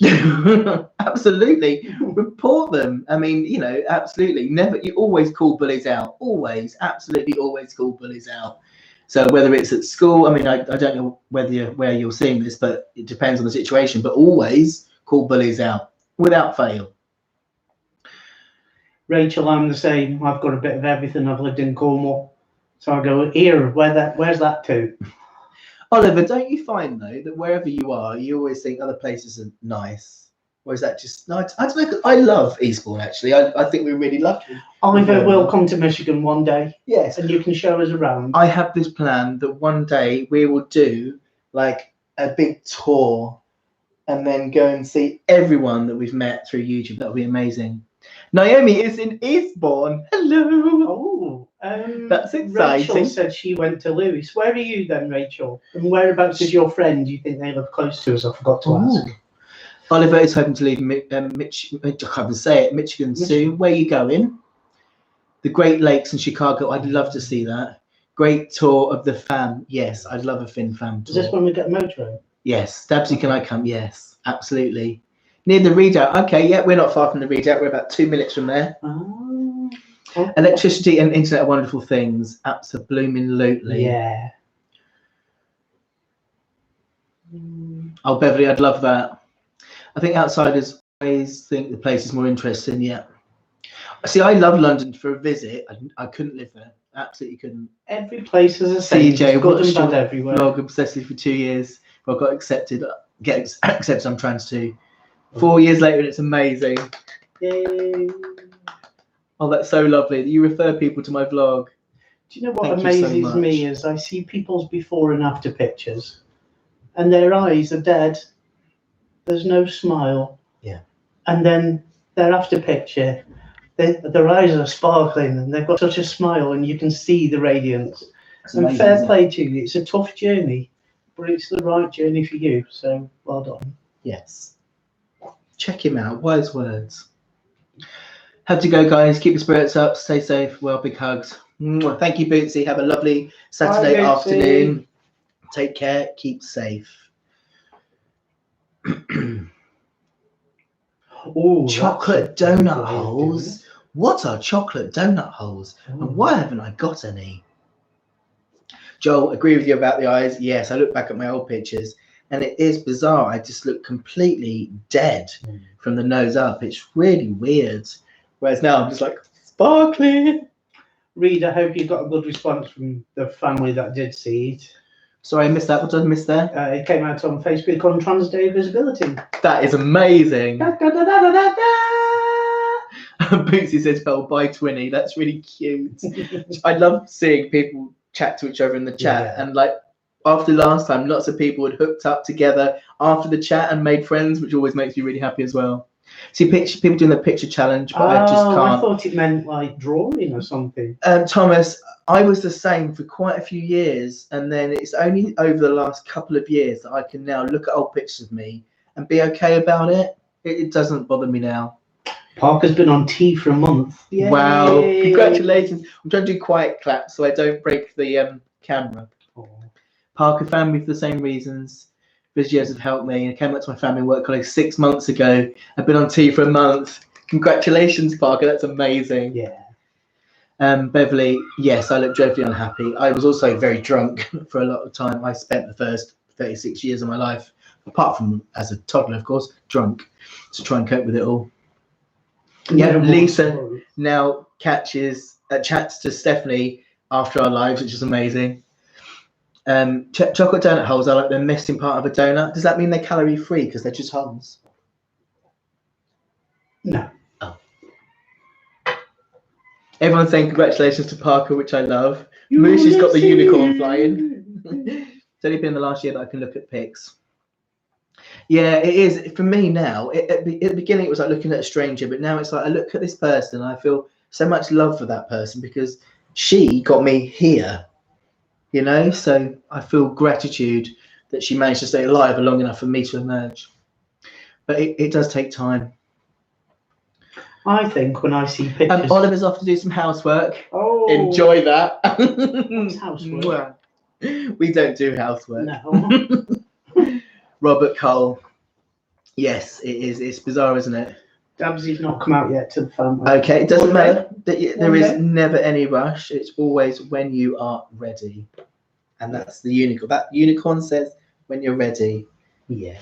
Absolutely. Report them. I mean, absolutely. You always call bullies out. Always. Absolutely always call bullies out. So whether it's at school, I mean, I don't know where you're seeing this, but it depends on the situation. But always call bullies out without fail. Rachel, I'm the same. I've got a bit of everything. I've lived in Cornwall. So I go, here, where's that to? Oliver, don't you find though that wherever you are, you always think other places are nice? Or is that just no? I don't know. I love Eastbourne actually. I think we're really lucky. Either we'll come to Michigan one day. Yes, and you can show us around. I have this plan that one day we will do like a big tour, and then go and see everyone that we've met through YouTube. That would be amazing. Naomi is in Eastbourne. Hello. That's exciting. Rachel said she went to Lewis. Where are you then, Rachel? And whereabouts is your friend? Do you think they live close to us? I forgot to ask. Oliver is hoping to leave Michigan soon. Where are you going? The Great Lakes in Chicago. I'd love to see that. Great tour of the fam. Yes, I'd love a Finn fam tour. Is this when we get Mojo? Yes. Dabsy, can I come? Yes, absolutely. Near the Redoubt. Okay, yeah, we're not far from the Redoubt. We're about 2 minutes from there. Oh, okay. Electricity and internet are wonderful things. Absolutely. Yeah. Oh, Beverly, I'd love that. I think outsiders always think the place is more interesting. Yeah. See, I love London for a visit. I couldn't live there. Absolutely couldn't. Every place is a same. CJ, good and bad everywhere. Vlog obsessive for 2 years. I got accepted. Accepted. I'm trans too. 4 years later, and it's amazing. Yay. Oh, that's so lovely that you refer people to my vlog. Do you know what amazes me is I see people's before and after pictures, and their eyes are dead. There's no smile. Yeah. And then their after picture, their eyes are sparkling, and they've got such a smile, and you can see the radiance. And fair play to you. It's a tough journey, but it's the right journey for you. So well done. Yes. Check him out. Wise words. Have to go, guys. Keep your spirits up. Stay safe. Well, big hugs. Thank you, Bootsy. Have a lovely Saturday afternoon. Take care. Keep safe. Oh, Chocolate donut holes. What are chocolate donut holes? And why haven't I got any? Joel, agree with you about the eyes. Yes, I look back at my old pictures and it is bizarre. I just look completely dead from the nose up. It's really weird. Whereas now I'm just like sparkly. Reed, I hope you got a good response from the family that did see it. Sorry, I missed that. What did I miss there? It came out on Facebook on Trans Day Visibility. That is amazing. Da, da, da, da, da, da, da. Bootsy says, "Oh, bye, Twinny." That's really cute. I love seeing people chat to each other in the chat, and like after last time, lots of people had hooked up together after the chat and made friends, which always makes me really happy as well. See people doing the picture challenge, but I just can't. I thought it meant like drawing or something. Thomas, I was the same for quite a few years, and then it's only over the last couple of years that I can now look at old pictures of me and be okay about it. It doesn't bother me now. Parker's been on tea for a month. Yay. Wow, congratulations. I'm trying to do quiet claps so I don't break the camera. Parker found me for the same reasons. Videos have helped me. I came up to my family and work colleague 6 months ago. I've been on tea for a month. Congratulations, Parker. That's amazing. Yeah. Beverly, yes, I look dreadfully unhappy. I was also very drunk for a lot of time. I spent the first 36 years of my life, apart from as a toddler, of course, drunk to try and cope with it all. Yeah, Lisa now chats to Stephanie after our lives, which is amazing. Chocolate donut holes are like the missing part of a donut. Does that mean they're calorie free because they're just holes? No. Oh. Everyone's saying congratulations to Parker, which I love. Mooshy's got the unicorn flying. It's only been the last year that I can look at pics. Yeah, it is for me now. At the beginning, it was like looking at a stranger, but now it's like I look at this person and I feel so much love for that person because she got me here, you know. So I feel gratitude that she managed to stay alive long enough for me to emerge. But it does take time. I think when I see pictures, Oliver's off to do some housework. Oh, enjoy that. What's housework? We don't do housework. No. Robert Cole. Yes, it is. It's bizarre, isn't it? Dabsy's not come out yet to the family. Okay, it doesn't matter. There is never any rush. It's always when you are ready. And that's the unicorn. That unicorn says when you're ready. Yeah.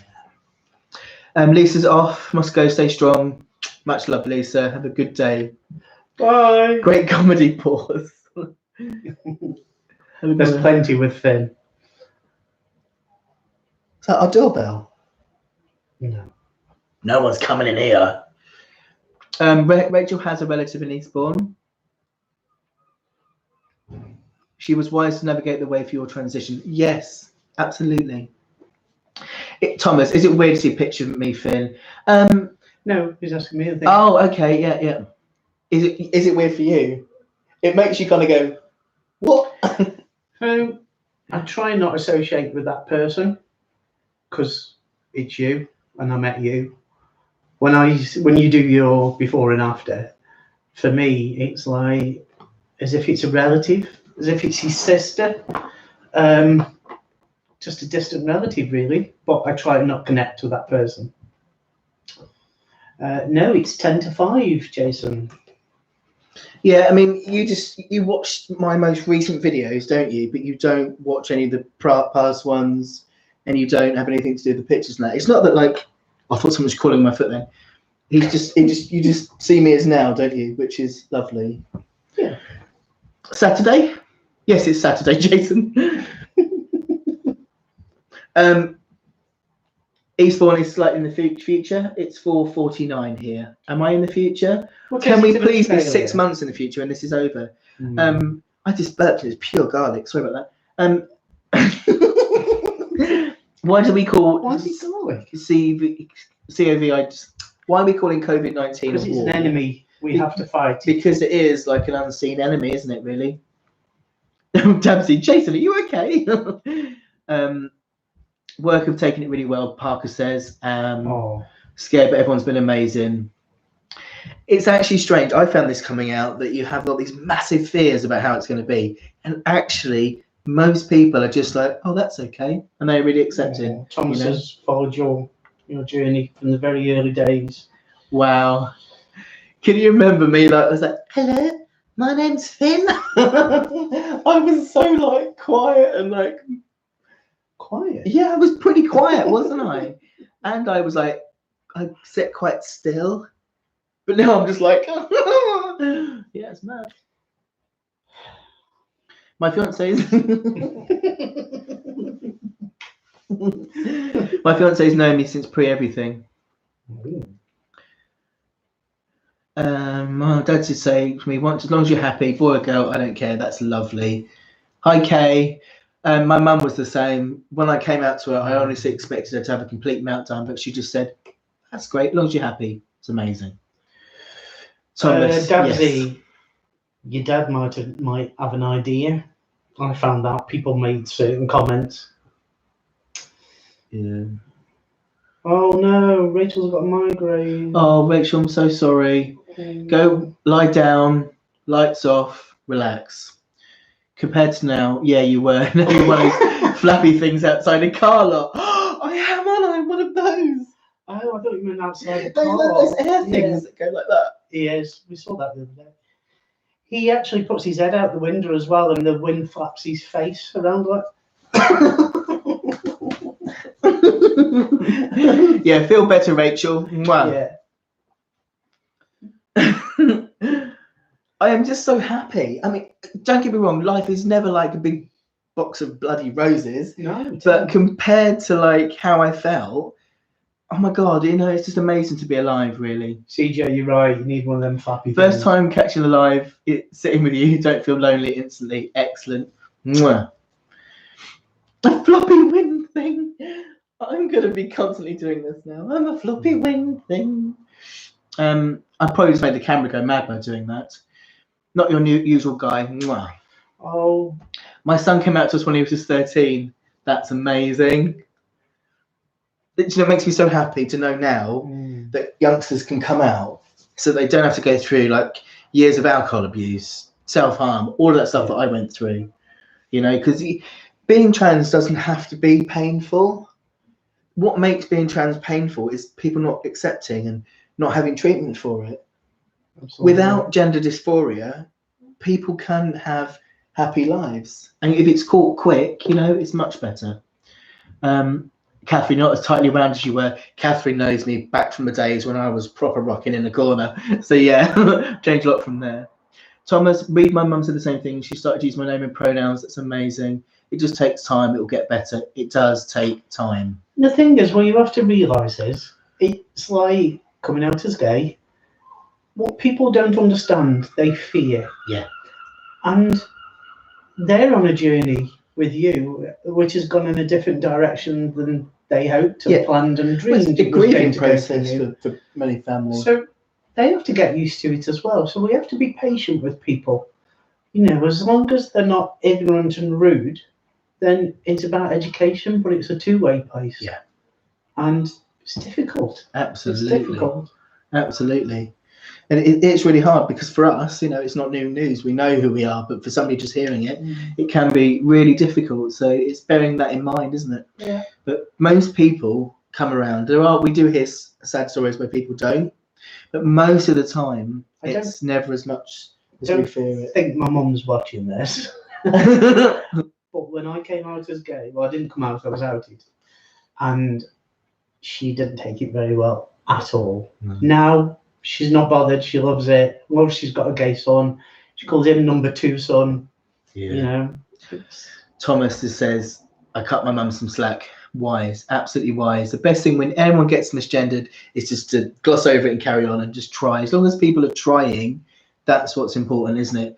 Lisa's off. Must go. Stay strong. Much love, Lisa. Have a good day. Bye. Great comedy pause. There's plenty with Finn. Is that our doorbell? No. No one's coming in here. Rachel has a relative in Eastbourne. She was wise to navigate the way for your transition. Yes, absolutely. Thomas, is it weird to see a picture of me, Finn? No, he's asking me a thing. Oh, okay, yeah. Is it weird for you? It makes you kind of go, what? I try not to associate with that person because it's you and I met you. When you do your before and after, for me it's like as if it's a relative, as if it's his sister, just a distant relative really. But I try to not connect with that person. No, it's 10 to 5, Jason. Yeah, I mean, you watch my most recent videos, don't you? But you don't watch any of the past ones, and you don't have anything to do with the pictures now. It's not that like I thought someone was calling my foot then. You just see me as now, don't you? Which is lovely. Yeah. Saturday? Yes, it's Saturday, Jason. Eastbourne is slightly in the future. It's 4:49 here. Am I in the future? Can we please be 6 months in the future when this is over? I just burped. It's pure garlic. Sorry about that. Why do we call? Why is it garlic? COVID? Why are we calling COVID-19 Because it's an enemy we have to fight. Because it is like an unseen enemy, isn't it? Really. Dabsy, Jason, are you okay? Work have taken it really well, Parker says. Scared, but everyone's been amazing. It's actually strange. I found this coming out that you have all these massive fears about how it's going to be. And actually, most people are just like, oh, that's okay, and they're really accepting. Thomas has followed your journey from the very early days. Wow. Can you remember me? Like, I was like, hello, my name's Finn. I was so like quiet and like quiet. Yeah, I was pretty quiet, wasn't I? And I was like, I sit quite still. But now I'm just like, yeah, it's mad. My fiance's known me since pre-everything. My dad used to say to me once, as long as you're happy, boy or girl, I don't care, that's lovely. Hi, Kay. My mum was the same. When I came out to her, I honestly expected her to have a complete meltdown, but she just said, that's great, as long as you're happy. It's amazing. Thomas, Dabsy, your dad might have an idea. I found out people made certain comments. Yeah. Oh no, Rachel's got a migraine. Oh, Rachel, I'm so sorry. Go lie down, lights off, relax. Compared to now, yeah, you were. No, you one of those flappy things outside a car lot. I am, aren't I? One of those. Oh, I thought you meant outside the car. Those air things that go like that. He is. We saw that the other day. He actually puts his head out the window as well, and the wind flaps his face around like. Yeah, feel better, Rachel. Mwah. Yeah. I am just so happy. I mean, don't get me wrong, life is never like a big box of bloody roses. No. But compared to like how I felt, oh my God, it's just amazing to be alive, really. CJ, you're right. You need one of them flappy First things. time catching alive, sitting with you, don't feel lonely instantly. Excellent. Mwah. A floppy wing thing. I'm going to be constantly doing this now. I'm a floppy wing thing. I probably just made the camera go mad by doing that. Not your usual guy. Mwah. Oh. My son came out to us when he was just 13. That's amazing. It makes me so happy to know now that youngsters can come out so they don't have to go through like years of alcohol abuse, self-harm, all of that stuff that I went through. Because being trans doesn't have to be painful. What makes being trans painful is people not accepting and not having treatment for it. Absolutely. Without gender dysphoria, people can have happy lives. And if it's caught quick, it's much better. Catherine, not as tightly wound as you were. Catherine knows me back from the days when I was proper rocking in the corner. So yeah, changed a lot from there. Thomas, Reed, my mum said the same thing. She started to use my name and pronouns. That's amazing. It just takes time. It will get better. It does take time. The thing is, what you have to realise is, it's like coming out as gay. What people don't understand, they fear. Yeah. And they're on a journey with you, which has gone in a different direction than they hoped and planned and dreamed. It's a grieving process for many families. So they have to get used to it as well. So we have to be patient with people. As long as they're not ignorant and rude, then it's about education, but it's a two-way place. Yeah. And it's difficult. Absolutely. It's difficult. Absolutely. And it's really hard because for us, it's not new news. We know who we are, but for somebody just hearing it, it can be really difficult. So it's bearing that in mind, isn't it? Yeah. But most people come around. We do hear sad stories where people don't, but most of the time, it's never as much as we fear it. I think my mum's watching this. But when I came out as gay, I didn't come out, I was outed. And she didn't take it very well at all. No. Now, she's not bothered. She loves it. Well, she's got a gay son. She calls him number 2 son. Yeah. Thomas just says, I cut my mum some slack. Wise, absolutely wise. The best thing when anyone gets misgendered is just to gloss over it and carry on and just try. As long as people are trying, that's what's important, isn't it?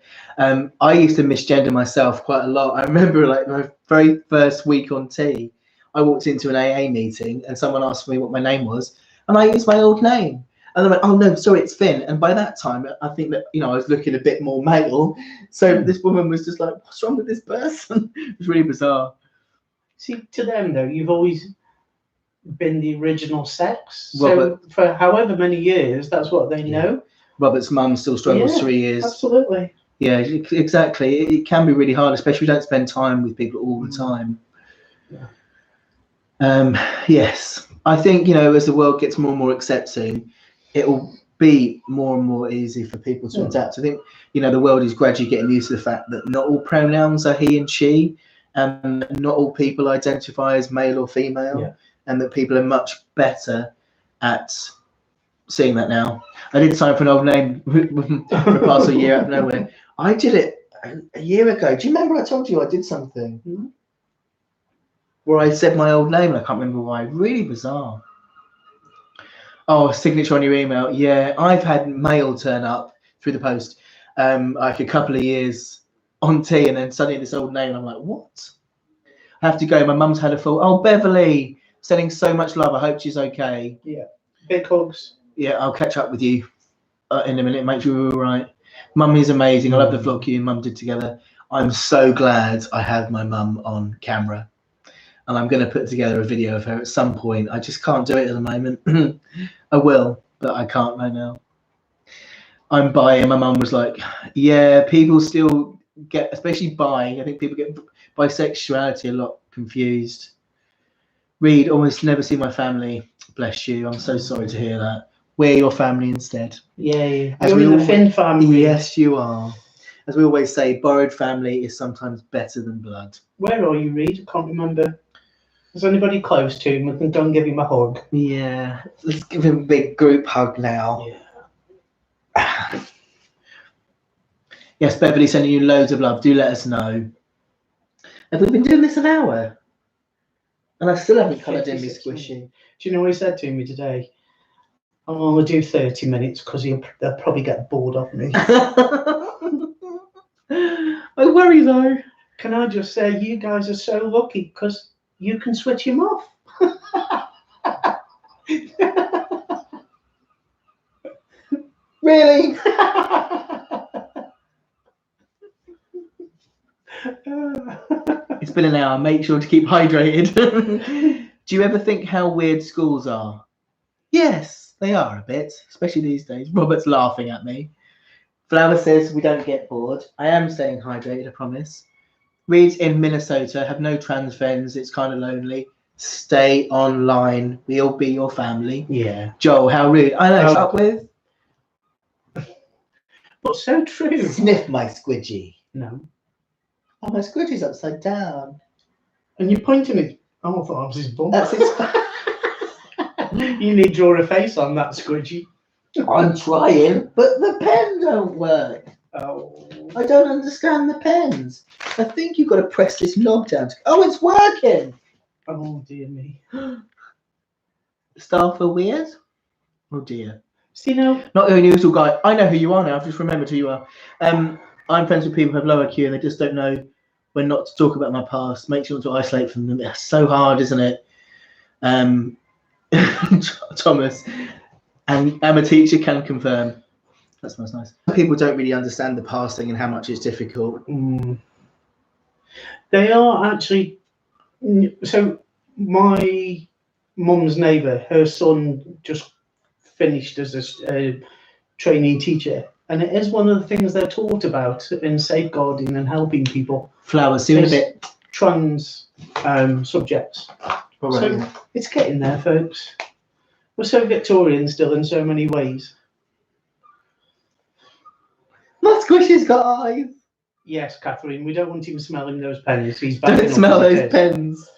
I used to misgender myself quite a lot. I remember like my very first week on T, I walked into an AA meeting and someone asked me what my name was and I used my old name. And I went, oh no, sorry, it's Finn. And by that time, I think that, I was looking a bit more male. So this woman was just like, what's wrong with this person? It was really bizarre. See, to them though, you've always been the original sex. So for however many years, that's what they know. Robert's mum still struggles 3 years. Absolutely. Yeah, exactly. It can be really hard, especially if you don't spend time with people all the time. Yes, I think, you know, as the world gets more and more accepting, it will be more and more easy for people to adapt. I think, you know, the world is gradually getting used to the fact that not all pronouns are he and she, and not all people identify as male or female, and that people are much better at seeing that now. I did sign for an old name for the past year out of nowhere. I did it a year ago. Do you remember I told you I did something? Where I said my old name and I can't remember why. Really bizarre. Oh, signature on your email. Yeah, I've had mail turn up through the post like a couple of years on tea, and then suddenly this old name, and I'm like, what? I have to go. My mum's had a full. Oh, Beverly, sending so much love. I hope she's okay. Yeah, big hugs. Yeah, I'll catch up with you in a minute. Make sure we're all right. Mum is amazing. I love the vlog you and Mum did together. I'm so glad I have my mum on camera. And I'm going to put together a video of her at some point. I just can't do it at the moment. I will, but I can't right now. I'm bi, and my mum was like, yeah, people still get, especially bi, I think people get bisexuality a lot confused. Reed, almost never see my family. Bless you. I'm so sorry to hear that. We're your family instead. Yeah. You're in the Finn family. Yes, you are. As we always say, borrowed family is sometimes better than blood. Where are you, Reed? I can't remember. Is anybody close to him? We can go and give him a hug. Yeah, let's give him a big group hug now. Yeah. Yes, Beverly, sending you loads of love. Do let us know. Have we been doing this an hour? And I still haven't coloured in me squishy. Do you know what he said to me today? Oh, I'll do 30 minutes because they'll probably get bored of me. I worry though. Can I just say, you guys are so lucky because you can switch him off. Really? It's been an hour. Make sure to keep hydrated. Do you ever think how weird schools are? Yes, they are a bit, especially these days. Robert's laughing at me. Flower says we don't get bored. I am staying hydrated, I promise. Reed's in Minnesota. Have no trans friends. It's kind of lonely. Stay online. We'll be your family. Yeah. Joel, how rude. I know. Up with. But so true. Sniff my squidgy. No. Oh, my squidgy's upside down. And you're pointing it. Oh, I thought I was his bum. That's his. You need to draw a face on that squidgy. I'm trying, but the pen don't work. Oh. I don't understand the pens. I think you've got to press this knob down. Oh, it's working. Oh, dear me. Staff are weird? Oh, dear. See, now. Not the unusual guy. I know who you are now. I've just remembered who you are. I'm friends with people who have low IQ and they just don't know when not to talk about my past. Makes you want to isolate from them. It's so hard, isn't it? Thomas. And I'm a teacher, can confirm. That smells nice. People don't really understand the past thing and how much it's difficult. They are actually. So my mum's neighbour, her son just finished as a trainee teacher, and it is one of the things they're taught about in safeguarding and helping people. Flowers, see you in a bit. Trans subjects. So it's getting there, folks. We're so Victorian still in so many ways. My squishy's got eyes. Yes, Catherine, we don't want him smelling those pens. He's don't smell those pens.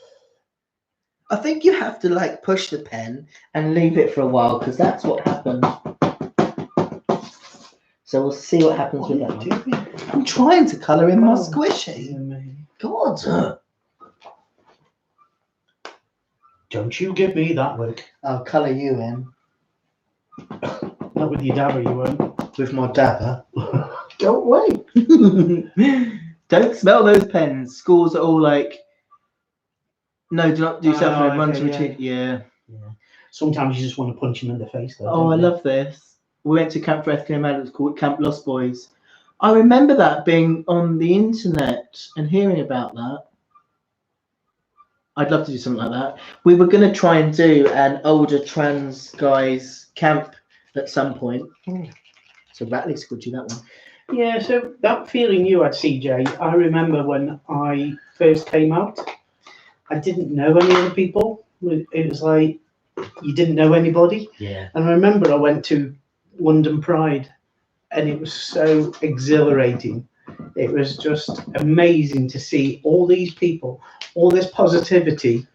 I think you have to like push the pen and leave it for a while because that's what happens. So we'll see what happens with that one. I'm trying to colour in my squishy. God. Don't you give me that look. I'll colour you in. Not with your dabber, you won't. With my dabber. Don't wait. Don't smell those pens. Schools are all like, no, do not do something. Run to retreat. Yeah. Sometimes you just want to punch him in the face, though. Oh, I love this. We went to Camp for Ethnic Adults called Camp Lost Boys. I remember that being on the internet and hearing about that. I'd love to do something like that. We were going to try and do an older trans guys camp at some point. So Ratley's could do that one. Yeah, so that feeling you had, CJ, I remember when I first came out, I didn't know any other people. It was like you didn't know anybody. Yeah. And I remember I went to London Pride and it was so exhilarating. It was just amazing to see all these people, all this positivity,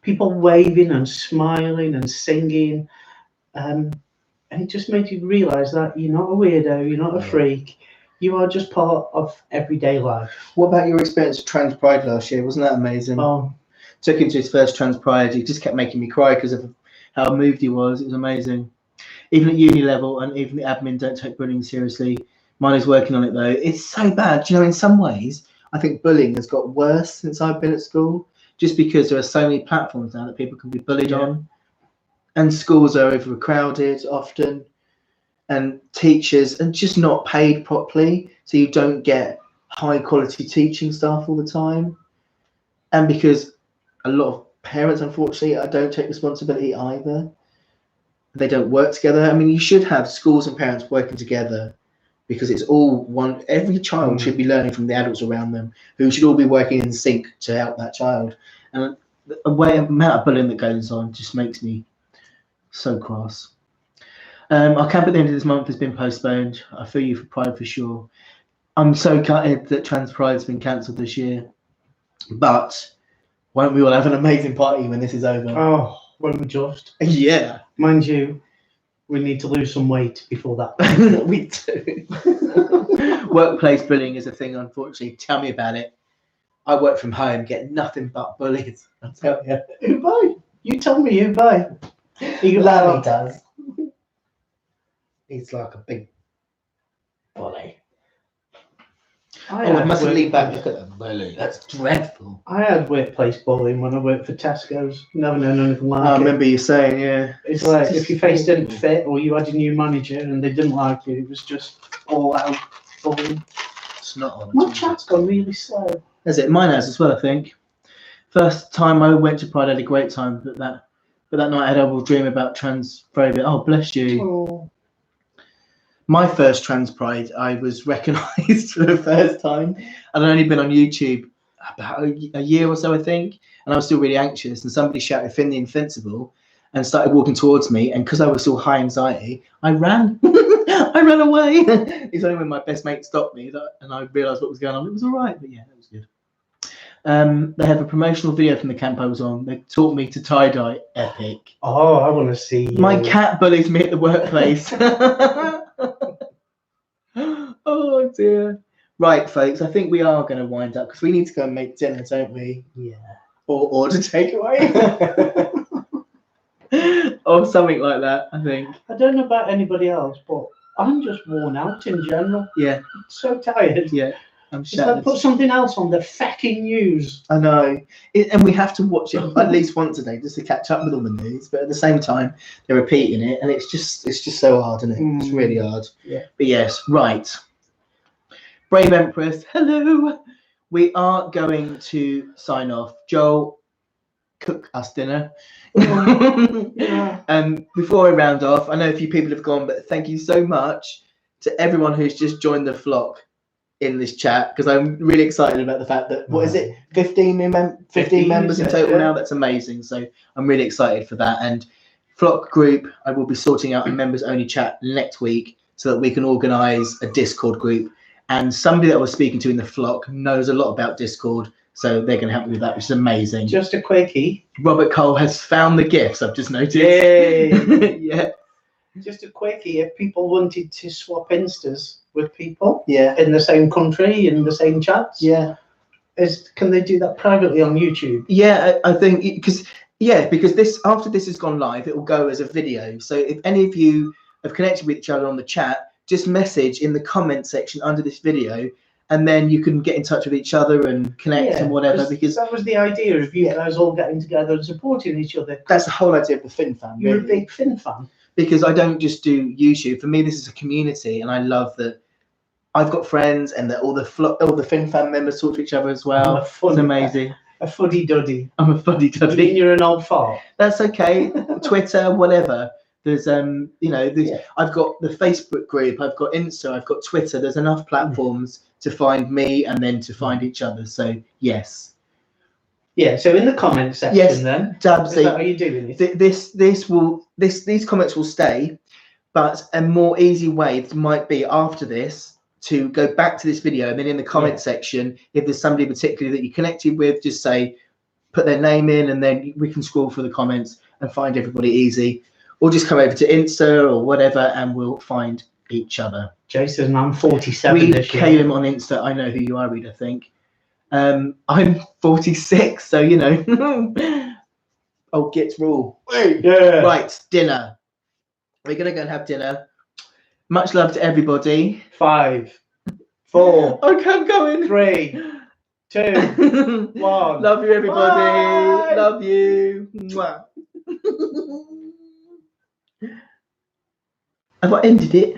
people waving and smiling and singing. And it just made you realise that you're not a weirdo, you're not a freak, you are just part of everyday life. What about your experience of Trans Pride last year? Wasn't that amazing? Oh, Took him to his first Trans Pride. He just kept making me cry because of how moved he was. It was amazing. Even at uni level, and even the admin don't take bullying seriously. Mine is working on it though. It's so bad. Do you know, in some ways, I think bullying has got worse since I've been at school, just because there are so many platforms now that people can be bullied on. And schools are overcrowded often, and teachers are just not paid properly, so you don't get high quality teaching staff all the time. And because a lot of parents, unfortunately, don't take responsibility either. They don't work together. I mean, you should have schools and parents working together, because it's all one. Every child should be learning from the adults around them, who should all be working in sync to help that child. And the amount of bullying that goes on just makes me so cross. Our camp at the end of this month has been postponed. I feel you for Pride for sure. I'm so gutted that Trans Pride's been cancelled this year. But won't we all have an amazing party when this is over? Oh, won't we just? Yeah. Mind you, we need to lose some weight before that. We do. Workplace bullying is a thing, unfortunately. Tell me about it. I work from home, get nothing but bullies. I'll tell you. Who by? You tell me who by. Larry does. He's like a big bully. I mustn't leave back. Look at that bully. That's dreadful. I had workplace bullying when I worked for Tesco's. Never known anything like it. I remember you saying, yeah. It's like if your face didn't fit or you had a new manager and they didn't like you, it was just all out bullying. It's not on. My chat's gone really slow. Is it? Mine has as well, I think. First time I went to Pride, I had a great time, but that night I had a horrible dream about transphobia. Oh, bless you. Oh. My first Trans Pride, I was recognised for the first time. I'd only been on YouTube about a year or so, I think, and I was still really anxious. And somebody shouted "Finn the Invincible" and started walking towards me. And because I was still high anxiety, I ran. I ran away. It's only when my best mate stopped me and I realised what was going on. It was all right, but yeah, it was good. They have a promotional video from the camp I was on. They taught me to tie-dye. Epic. Oh, I want to see you. My cat bullies me at the workplace. Oh dear. Right, folks, I think we are going to wind up because we need to go and make dinner, don't we? Yeah. Or order takeaway. Or something like that, I think. I don't know about anybody else, but I'm just worn out in general. Yeah. I'm so tired. Yeah. I'm It's like put something else on the fucking news. I know. And we have to watch it at least once a day just to catch up with all the news. But at the same time, they're repeating it. And it's just so hard, isn't it? It's really hard. Yeah. But yes, right. Brave Empress, hello. We are going to sign off. Joel, cook us dinner. Yeah. Before I round off, I know a few people have gone, but thank you so much to everyone who's just joined the flock in this chat, because I'm really excited about the fact that, what is it, 15 members in total now? That's amazing. So I'm really excited for that. And flock group, I will be sorting out a members only chat next week so that we can organize a Discord group. And somebody that I was speaking to in the flock knows a lot about Discord, so they're going to help me with that, which is amazing. Just a quickie. Robert Cole has found the gifts, I've just noticed. Yay. Yeah. Just a quickie. If people wanted to swap Instas with people in the same country, in the same chats, can they do that privately on YouTube? Yeah, I think because this, after this has gone live, it will go as a video. So if any of you have connected with each other on the chat, just message in the comment section under this video, and then you can get in touch with each other and connect and whatever. Because that was the idea of you guys all getting together and supporting each other. That's the whole idea of the Finn fan. You're a big Finn fan. Because I don't just do YouTube. For me, this is a community, and I love that I've got friends, and that all the Finn fan members talk to each other as well. It's amazing. A fuddy duddy. I'm a fuddy duddy. You're an old fart. That's okay. Twitter, whatever. There's I've got the Facebook group, I've got Insta, I've got Twitter. There's enough platforms to find me and then to find each other. So yes. Yeah. So in the comment section, then, Dabsy, is that how you doing it? These comments will stay, but a more easy way might be after this to go back to this video, and then in the comment section, if there's somebody particularly that you connected with, just say, put their name in, and then we can scroll through the comments and find everybody easy. Or just come over to Insta or whatever, and we'll find each other. Jason, I'm 47 Reed this year. Calum on Insta. I know who you are, Reed, I think. I'm 46, so you know. Oh, Gits rule. Yeah. Right, dinner. We're gonna go and have dinner. Much love to everybody. 5, 4. I can't go in. 3, 2, 1. Love you, everybody. Bye. Love you. Mwah. Have I ended it?